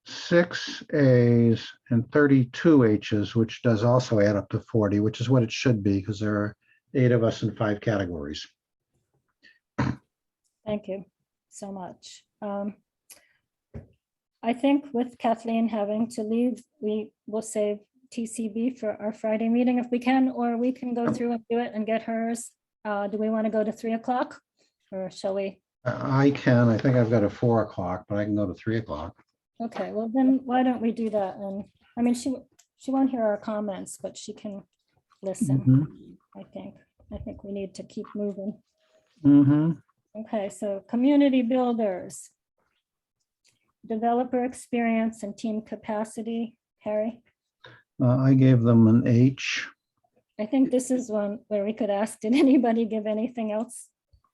6 A's, and 32 H's, which does also add up to 40, which is what it should be because there are 8 of us in 5 categories. Thank you so much. I think with Kathleen having to leave, we will save TCB for our Friday meeting if we can, or we can go through and do it and get hers. Do we want to go to 3 o'clock or shall we? I can. I think I've got a 4 o'clock, but I can go to 3 o'clock. Okay, well then why don't we do that? And I mean, she won't hear our comments, but she can listen. I think we need to keep moving. Okay, so community builders, developer experience and team capacity. Harry? I gave them an H. I think this is one where we could ask, did anybody give anything else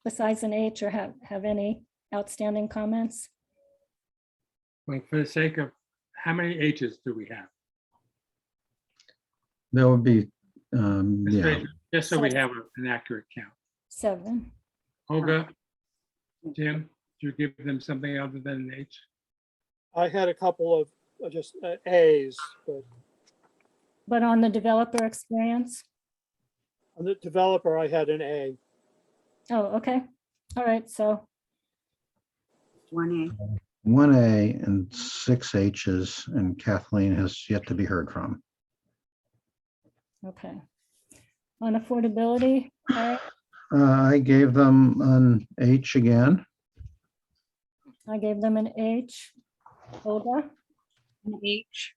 besides an H or have any outstanding comments? Well, for the sake of, how many H's do we have? There would be, yeah. Just so we have an accurate count. 7. Olga, Jim, did you give them something other than an H? I had a couple of just A's, but But on the developer experience? on the developer, I had an A. Oh, okay. All right, so 1A. 1A and 6 H's, and Kathleen has yet to be heard from. okay. On affordability, Harry? I gave them an H again. I gave them an H. Olga? An H.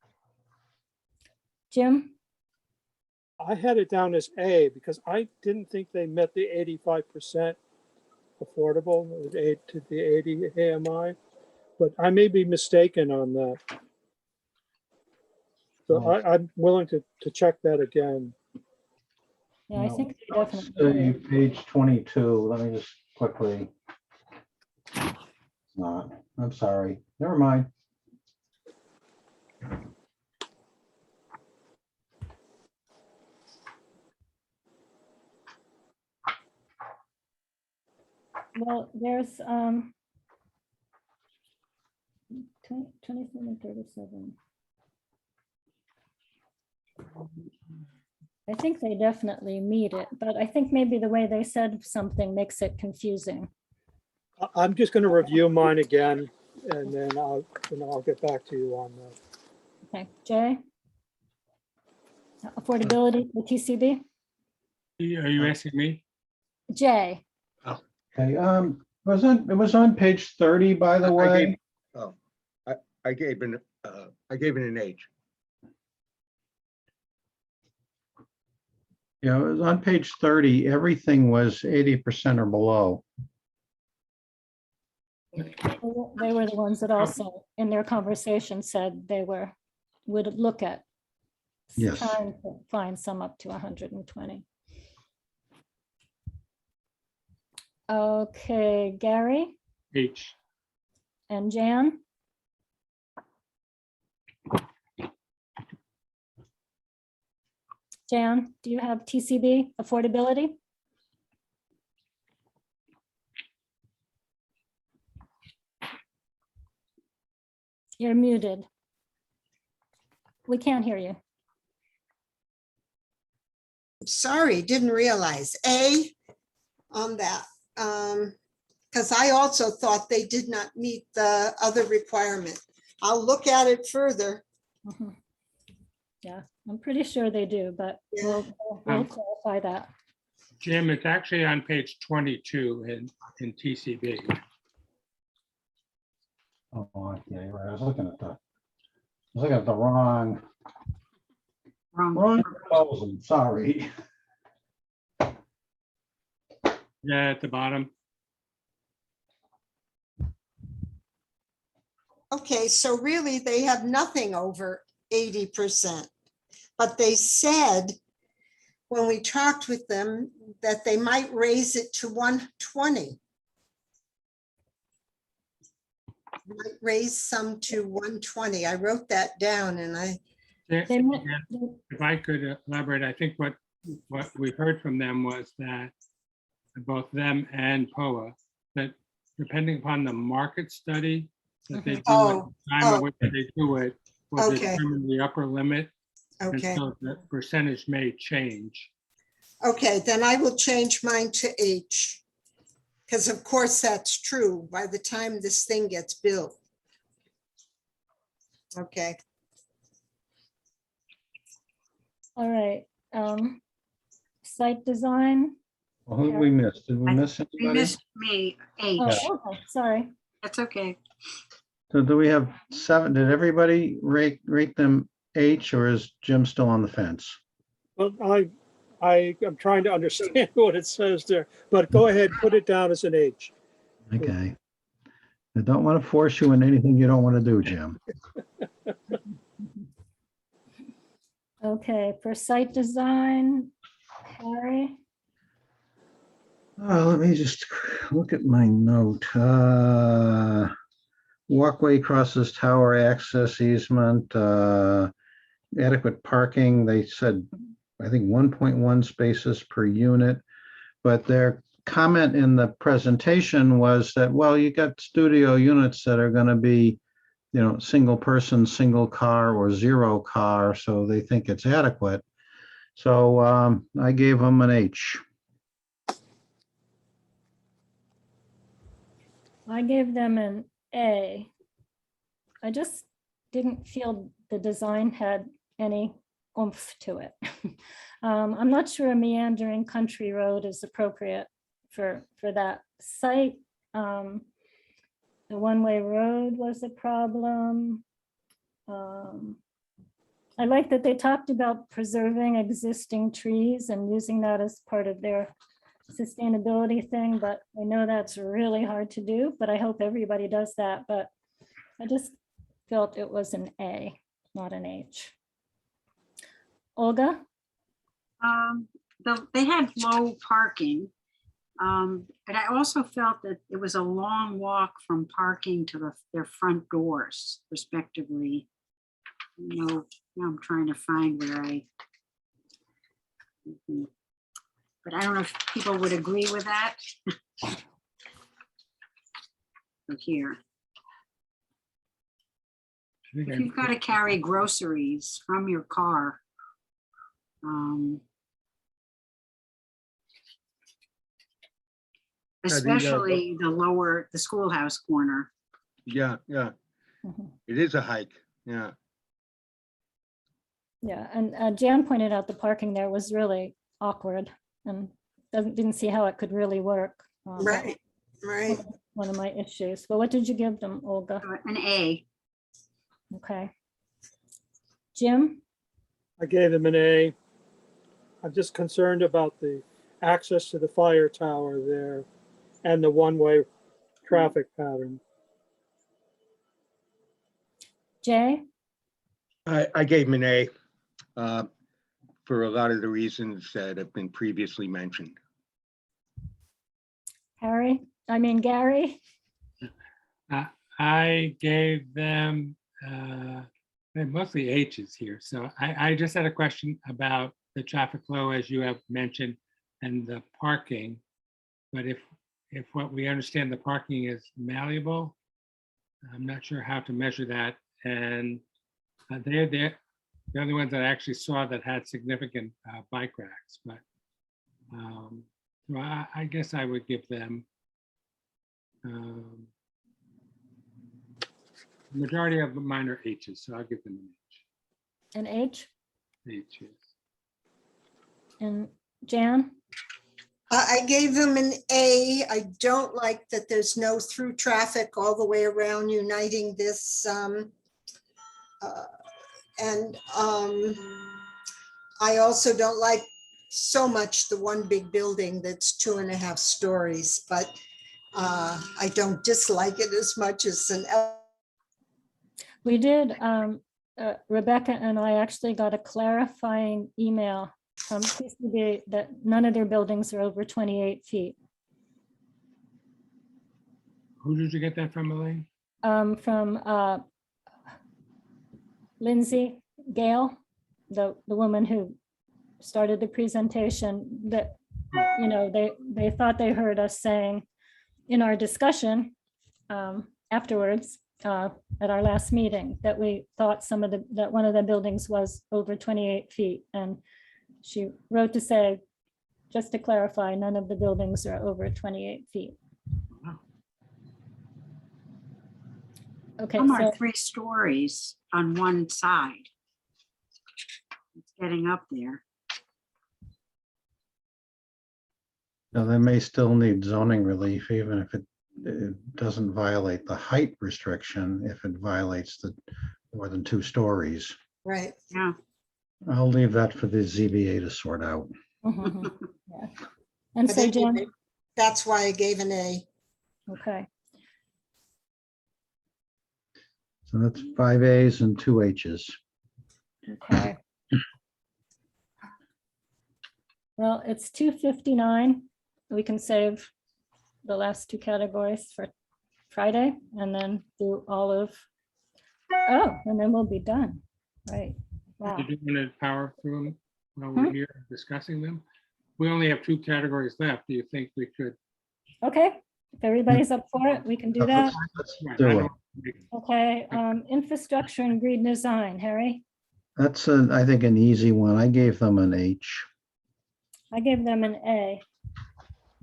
Jim? I had it down as A because I didn't think they met the 85% affordable, to the 80 AMI, but I may be mistaken on that. So Oh. I'm willing to check that again. Yeah, I No, think they let's definitely. see, page 22. Let me just quickly. It's not. I'm sorry. Never mind. Well, there's 27, 37. I think they definitely meet it, but I think maybe the way they said something makes it confusing. I'm just going to review mine again, and then I'll get back to you on that. Okay, Jay? Affordability, the TCB? Are you asking me? Jay? Okay, it was on page 30, by the way. I gave it an H. Yeah, it was on page 30. Everything was 80% or below. They were the ones that also, in their conversation, said they would look at Yes. trying to find some up to 120. Okay, Gary H. and Jan? Jan, do you have TCB affordability? You're muted. We can't hear you. Sorry, didn't realize. A on that. Because I also thought they did not meet the other requirement. I'll look at it further. Mhm. Yeah, I'm pretty sure they do, but Yeah. we'll clarify that. Jim, it's actually on page 22 in TCB. Oh, yeah, you're right. I was looking at the wrong proposal. Sorry. Yeah, at the bottom. Okay, so really they have nothing over 80%. But they said when we talked with them, that they might raise it to 120. Might raise some to 120. I wrote that down and Yeah, They met- if I could elaborate, I think what we heard from them was that both them and POA, that depending upon the market study that they do, at Oh, the time at which they do it, will Okay. determine the upper limit. And okay. so the percentage may change. Okay, then I will change mine to H. Because of course that's true by the time this thing gets built. Okay, All right. Site design. Well, who did we miss? Did we I- miss You anybody? missed me, H. Oh, okay, sorry. That's okay. So do we have 7? Did everybody rate them H, or is Jim still on the fence? Well, I am trying to understand what it says there, but go ahead, put it down as an H. Okay. I don't want to force you in anything you don't want to do, Jim. Okay, for site design, Harry. Let me just look at my note. Walkway crosses tower access easement, adequate parking. They said, I think 1.1 spaces per unit. But their comment in the presentation was that, well, you got studio units that are going to be, single person, single car, or zero car, so they think it's adequate. So I gave them an H. I gave them an A. I just didn't feel the design had any oomph to it. I'm not sure a meandering country road is appropriate for that site. The one-way road was a problem. I like that they talked about preserving existing trees and using that as part of their sustainability thing, but I know that's really hard to do, but I hope everybody does that. But I just felt it was an A, not an H. Olga? They had low parking. But I also felt that it was a long walk from parking to their front doors respectively. Now I'm trying to find where but I don't know if people would agree with that. So here, I think if you've got to carry groceries from your car, especially the schoolhouse corner. Yeah, Mhm. it is a hike. Yeah. Yeah, and Jan pointed out the parking there was really awkward and didn't see how it could really work. That right, right. was one of my issues. But what did you give them, Olga? An A. Okay. Jim? I gave them an A. I'm just concerned about the access to the fire tower there and the one-way traffic pattern. Jay? I gave him an A for a lot of the reasons that have been previously mentioned. Harry? I mean, Gary? I gave them mostly H's here. So I just had a question about the traffic flow, as you have mentioned, and the parking. But if what we understand, the parking is malleable, I'm not sure how to measure that. And they're the only ones that I actually saw that had significant bike racks. But so I guess I would give them the majority of mine are H's, so I'll give them An H? an H. H's. And Jan? I gave them an A. I don't like that there's no through traffic all the way around uniting this. And I also don't like so much the one big building that's 2.5 stories, but I don't dislike it as much as an. We did, Rebecca and I actually got a clarifying email PCB, that none of their buildings are over 28 feet. Who did you get that from, Elaine? From Lindsay Gale, the woman who started the presentation, that, you know, they thought they heard us saying in our discussion afterwards at our last meeting, that we thought that one of the buildings was over 28 feet. And she wrote to say, just to clarify, none of the buildings are over 28 feet. Wow. Okay, Some are so 3 stories on one side. It's getting up there. Now, they may still need zoning relief, even if it doesn't violate the height restriction, if it violates the more than 2 stories. Right. Yeah. Mm-hmm. I'll leave that for the ZBA to sort out. Mhm, yeah. And But so Jim, anyway, that's why I gave an A. okay, So that's 5 A's and 2 H's. okay. Well, it's 2:59. We can save the last 2 categories for Friday and then do all of, oh, and then we'll be done. Right. Wow. Did you want to power through them while Hmm? we're here discussing them? We only have 2 categories left. Do you think we could? Okay, if everybody's up for it, we can do that. Let's Right, I do it. don't- Okay, infrastructure and green design, Harry. That's, I think, an easy one. I gave them an H. I gave them an A.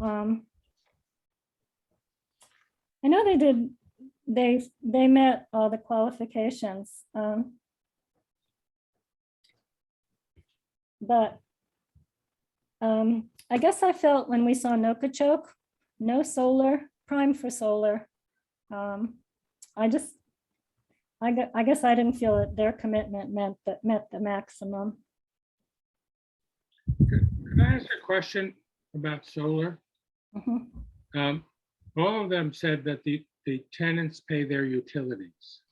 I know they did, they met all the qualifications. But I guess I felt when we saw Nokichoke, no solar, prime for solar. I guess I didn't feel that their commitment met the maximum. Could I ask a question about solar? Mhm. All of them said that the tenants pay their utilities.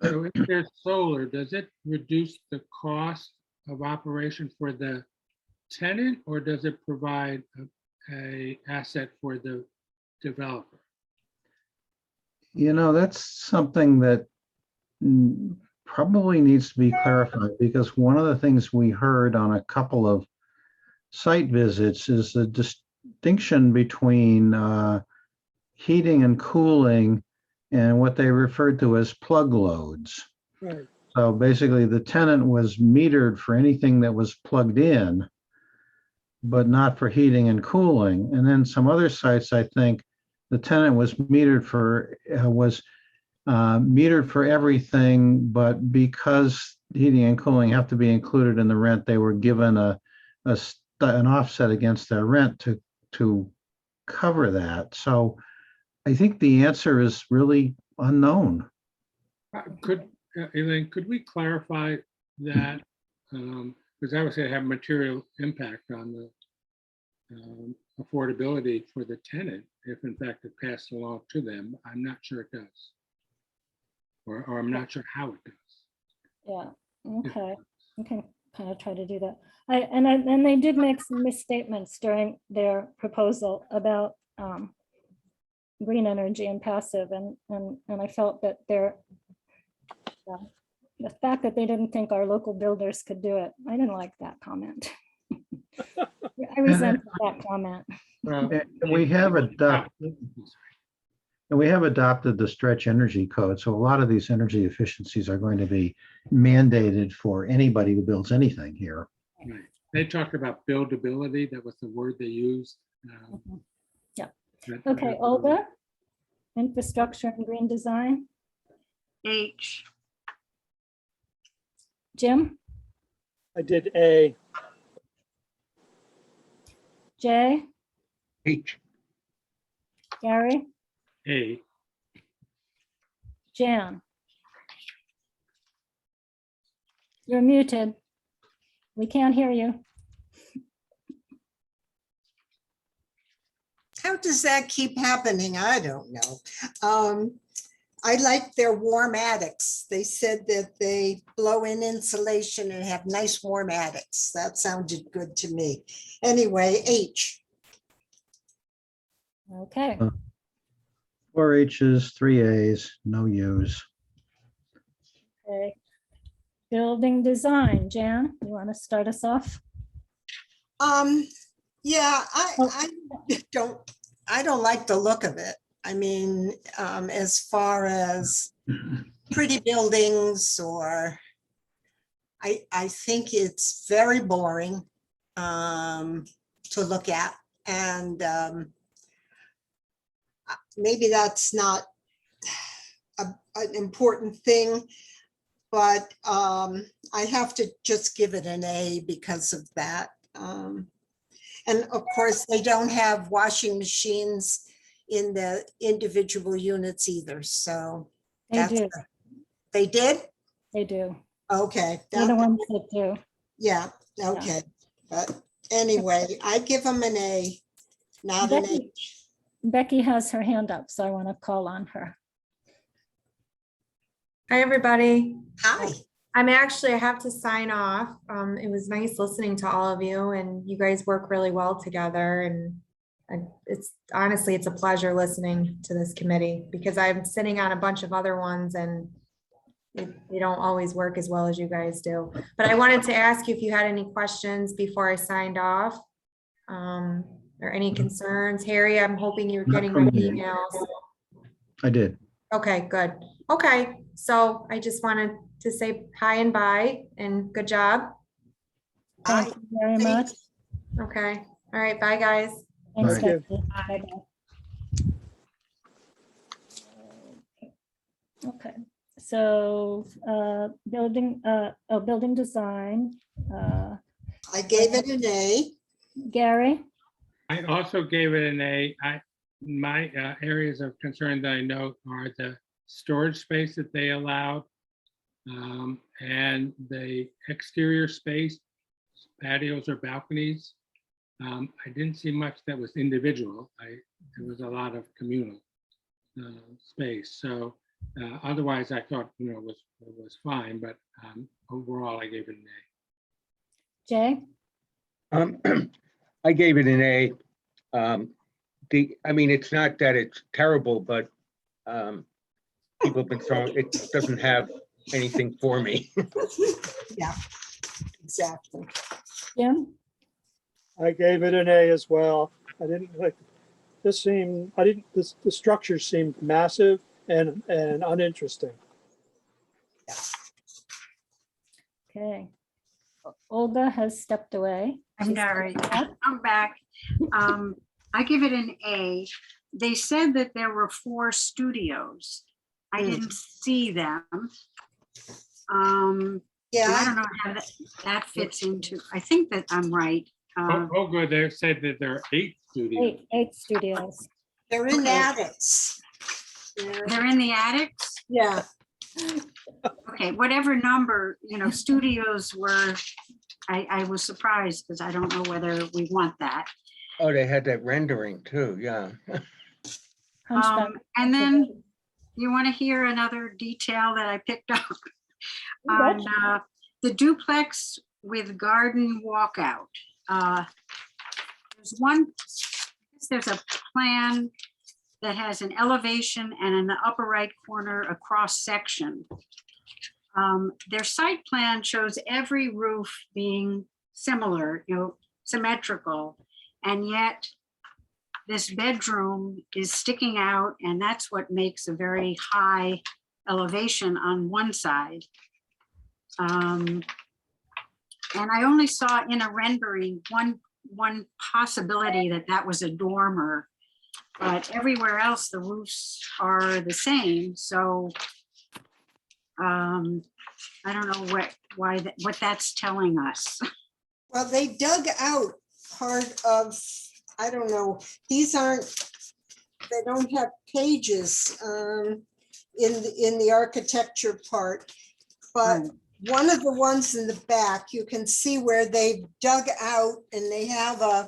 So if there's solar, does it reduce the cost of operation for the tenant, or does it provide a asset for the developer? You know, that's something that probably needs to be clarified, because one of the things we heard on a couple of site visits is the distinction between heating and cooling and what they referred to as plug loads. Right. So basically, the tenant was metered for anything that was plugged in, but not for heating and cooling. And then some other sites, I think, the tenant was metered for everything, but because heating and cooling have to be included in the rent, they were given an offset against their rent to cover that. So I think the answer is really unknown. Elaine, could we clarify that? Because I would say have material impact on the affordability for the tenant, if in fact it passed along to them. I'm not sure it does. Or I'm not sure how it does. Yeah, okay, we can kind of try to do that. And they did make some misstatements during their proposal about green energy and passive, and I felt that the fact that they didn't think our local builders could do it, I didn't like that comment. I resent that comment. And we have adopted the stretch energy code. So a lot of these energy efficiencies are going to be mandated for anybody who builds anything here. Right. They talked about buildability. That was the word they used. Yeah. That- Okay, that- Olga, infrastructure and green design. H. Jim, I did A. Jay, H. Gary, A. Jan. You're muted. We can't hear you. How does that keep happening? I don't know. I like their warm attics. They said that they blow in insulation and have nice warm attics. That sounded good to me. Anyway, H. Okay, 4 H's, 3 A's, no U's. okay. Building design, Jan, you want to start us off? Yeah, Oh. I don't like the look of it. I mean, as far as pretty buildings or, I think it's very boring to look at. And maybe that's not an important thing, but I have to just give it an A because of that. And of course, they don't have washing machines in the individual units either, so. They that's do, a- They did? they do. Okay. They're the that- ones that do. Yeah, okay. But anyway, I give them an A, not an Becky, H. Becky has her hand up, so I want to call on her. Hi, everybody. Hi. I have to sign off. It was nice listening to all of you, and you guys work really well together. And it's honestly, it's a pleasure listening to this committee because I'm sitting on a bunch of other ones and they don't always work as well as you guys do. But I wanted to ask you if you had any questions before I signed off. Or any concerns. Harry, I'm hoping you're Not getting my from me. emails. I did. Okay, good. Okay, so I just wanted to say hi and bye and good job. Thank Hi. you very much. Okay, all right, bye, guys. Thanks, Bye. Becky. Bye-bye. Okay, so building design, I gave it an A. Gary, I also gave it an A. My areas of concern that I note are the storage space that they allowed and the exterior space, patios or balconies. I didn't see much that was individual. There was a lot of communal space. So otherwise, I thought it was fine, but overall, I gave it an A. Jay, I gave it an A. I mean, it's not that it's terrible, but people have been throwing, it doesn't have anything for me. Yeah, exactly. Jim, I gave it an A as well. I didn't like, the structure seemed massive and uninteresting. okay. Olga has stepped away. I'm She's sorry. coming back. I'm back. I give it an A. They said that there were 4 studios. I didn't see them. And I Yeah, don't know how that fits into, I think that I'm right. Olga, they said that there are 8 studios. Eight studios. they're in Okay. attics. They're in the attics? Yeah, Okay, whatever number, studios were, I was surprised because I don't know whether we want that. Oh, they had that rendering too, yeah. Hunchback. And then you want to hear another detail that I picked up on the duplex with garden walkout. There's a plan that has an elevation and in the upper right corner, a cross section. Their site plan shows every roof being similar, symmetrical, and yet this bedroom is sticking out, and that's what makes a very high elevation on one side. And I only saw in a rendering one possibility that was a dormer, but everywhere else the roofs are the same. So I don't know what that's telling us. well, they dug out part of, I don't know, they don't have pages in the architecture part, but Right. one of the ones in the back, you can see where they dug out and they have I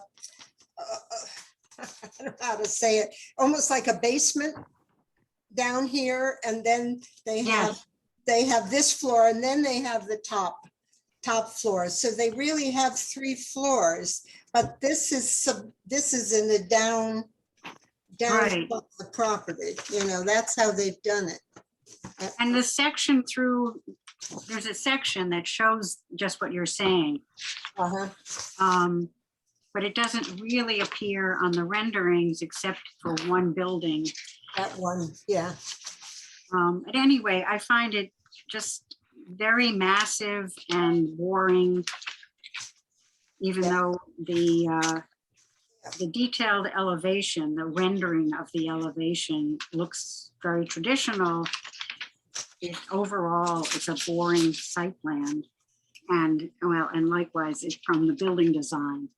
don't know how to say it, almost like a basement down here, and then they Yes. have this floor, and then they have the top floor. So they really have 3 floors, but this is in the down Right. of the property, that's how they've done it. And the section through, there's a section that shows just what you're saying. Uh-huh. But it doesn't really appear on the renderings except for one building. That one, yeah. But anyway, I find it just very massive and boring, even though the detailed elevation, the rendering of the elevation looks very traditional. Overall, it's a boring site plan. And well, and likewise, it's from the building design.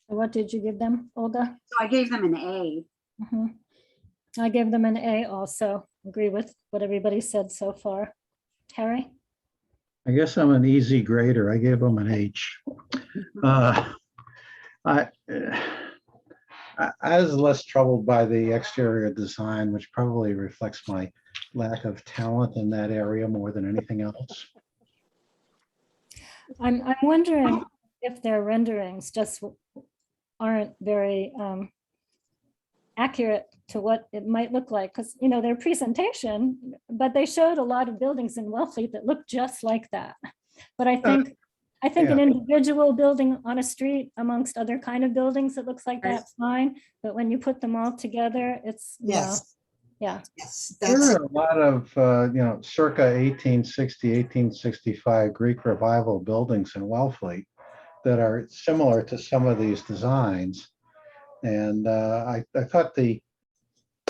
What did you give them, Olga? So I gave them an A. Mhm. I gave them an A also. Agree with what everybody said so far. Terry? I guess I'm an easy grader. I gave them an H. I was less troubled by the exterior design, which probably reflects my lack of talent in that area more than anything else. I'm wondering if their renderings just aren't very accurate to what it might look like, because their presentation, but they showed a lot of buildings in Wellfleet that look just like that. But I think an individual building on a street amongst other kind of buildings that looks like that's fine. But when you put them all together, it's Yes. Yeah. Yes, There that's, are a lot of, circa 1860, 1865 Greek Revival buildings in Wellfleet that are similar to some of these designs. And I thought the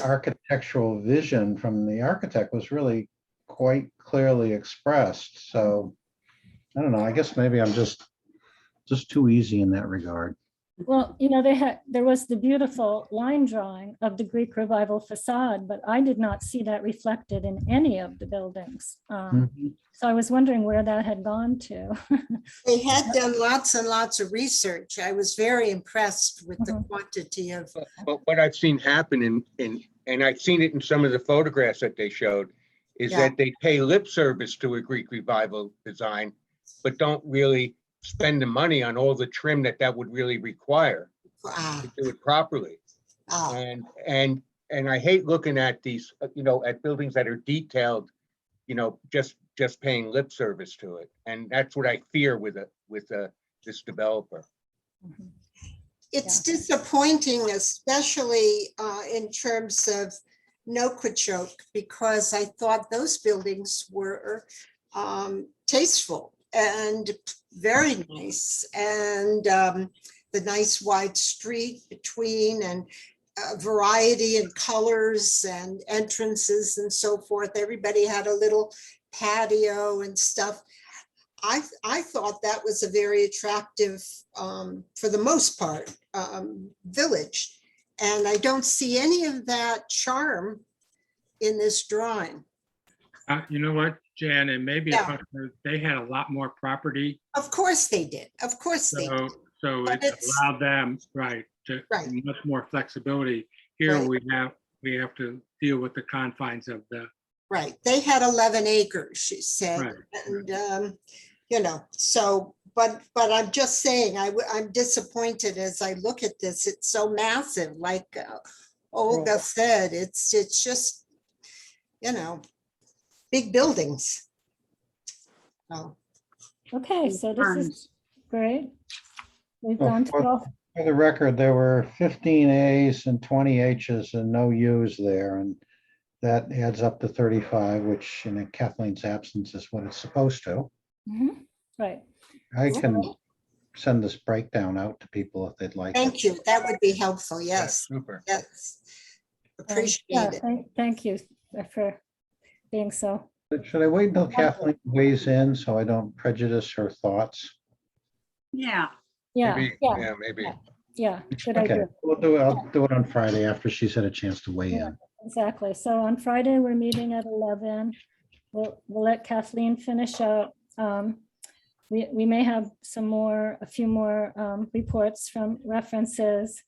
architectural vision from the architect was really quite clearly expressed. So I don't know, I guess maybe I'm just too easy in that regard. Well, there was the beautiful line drawing of the Greek Revival facade, but I did not see that reflected in any of the buildings. So I was wondering where that had gone to. they had done lots and lots of research. I was very impressed with the quantity of, But what I've seen happen and I've seen it in some of the photographs that they showed, is Yeah. that they pay lip service to a Greek Revival design, but don't really spend the money on all the trim that would really require to do it properly. And I hate looking at these, at buildings that are detailed, just paying lip service to it. And that's what I fear with this developer. it's disappointing, especially in terms of Noquachoke, because I thought those buildings were tasteful and very nice. And the nice wide street between, and variety in colors and entrances and so forth. Everybody had a little patio and stuff. I thought that was a very attractive, for the most part, village. And I don't see any of that charm in this drawing. You know what, Jan, and maybe Yeah. they had a lot more property, Of course they did. Of course they did. so But it it's- allowed them, to Right. much more flexibility. Here Right. we have to deal with the confines of the, Right. They had 11 acres, she said. Right. And, so, but I'm just saying, I'm disappointed as I look at this. It's so massive, like Olga said, it's just, big buildings. Oh, Okay, so this is great. We've Well, gone through all. For the record, there were 15 As and 20 Hs and no Us there, and that adds up to 35, which in Kathleen's absence is what it's supposed to. Mhm, right. I can send this breakdown out to people if they'd like. thank you. That would be helpful. Yes, Super. yes. Yeah, Appreciate it. thank you for being so. Should I wait until Kathleen weighs in so I don't prejudice her thoughts? Yeah, Yeah, Maybe, yeah, maybe. yeah, good Okay, idea. we'll do it. I'll do it on Friday after she's had a chance to weigh in. Exactly. So on Friday, we're meeting at 11. We'll let Kathleen finish up. We may have a few more reports from references.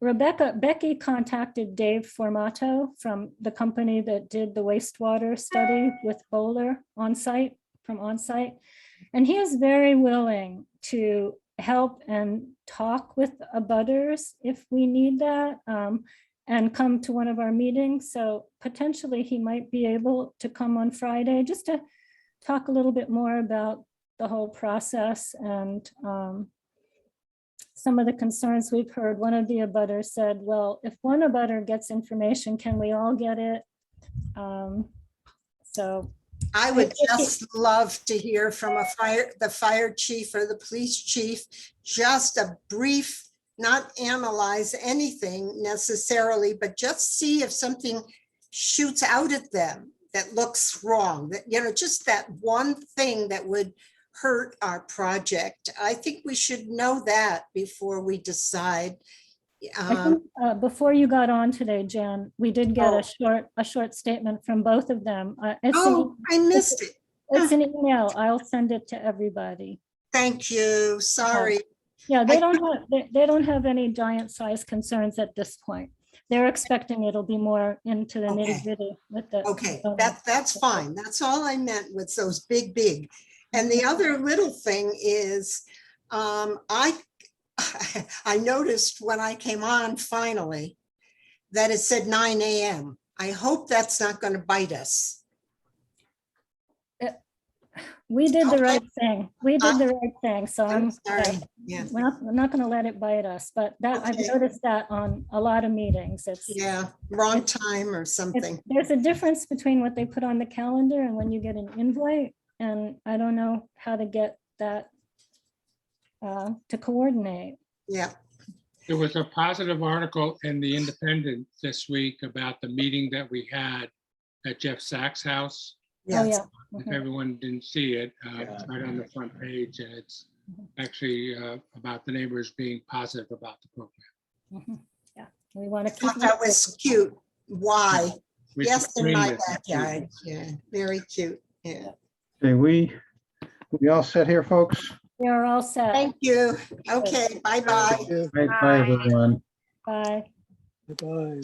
Becky contacted Dave Formato from the company that did the wastewater study with Bowler from on-site. And he is very willing to help and talk with abutters if we need that, and come to one of our meetings. So potentially he might be able to come on Friday just to talk a little bit more about the whole process and some of the concerns we've heard. One of the abutters said, well, if one abutter gets information, can we all get it? So I would just love to hear from the fire chief or the police chief, just a brief, not analyze anything necessarily, but just see if something shoots out at them that looks wrong, that, you know, just that one thing that would hurt our project. I think we should know that before we decide. I think before you got on today, Jan, we did get a short statement from both of them. I missed it. It's an email. I'll send it to everybody. Thank you. Sorry. Yeah, they don't have any giant size concerns at this point. They're expecting it'll be more into the nitty gritty with the. Okay, that's fine. That's all I meant with those big. And the other little thing is, I noticed when I came on finally that it said 9 a.m. I hope that's not going to bite us. We did the right thing. We did the right thing. So I'm sorry. Yeah. we're not going to let it bite us, but I've noticed that on a lot of meetings. Yeah, wrong time or something. There's a difference between what they put on the calendar and when you get an invite. And I don't know how to get that to coordinate. Yeah. There was a positive article in the Independent this week about the meeting that we had at Jeff Sachs' house. Oh, Yes. yeah. If everyone didn't see it, it's right on the front page, and it's actually about the neighbors being positive about the program. Yeah, we want to I keep. thought that was cute. Why? Which Yes, is in my extremely backyard. Yeah, very cute. Yeah. Okay, we all set here, folks? We're all set. Thank you. Okay, bye-bye. Bye, everyone. Bye. Bye.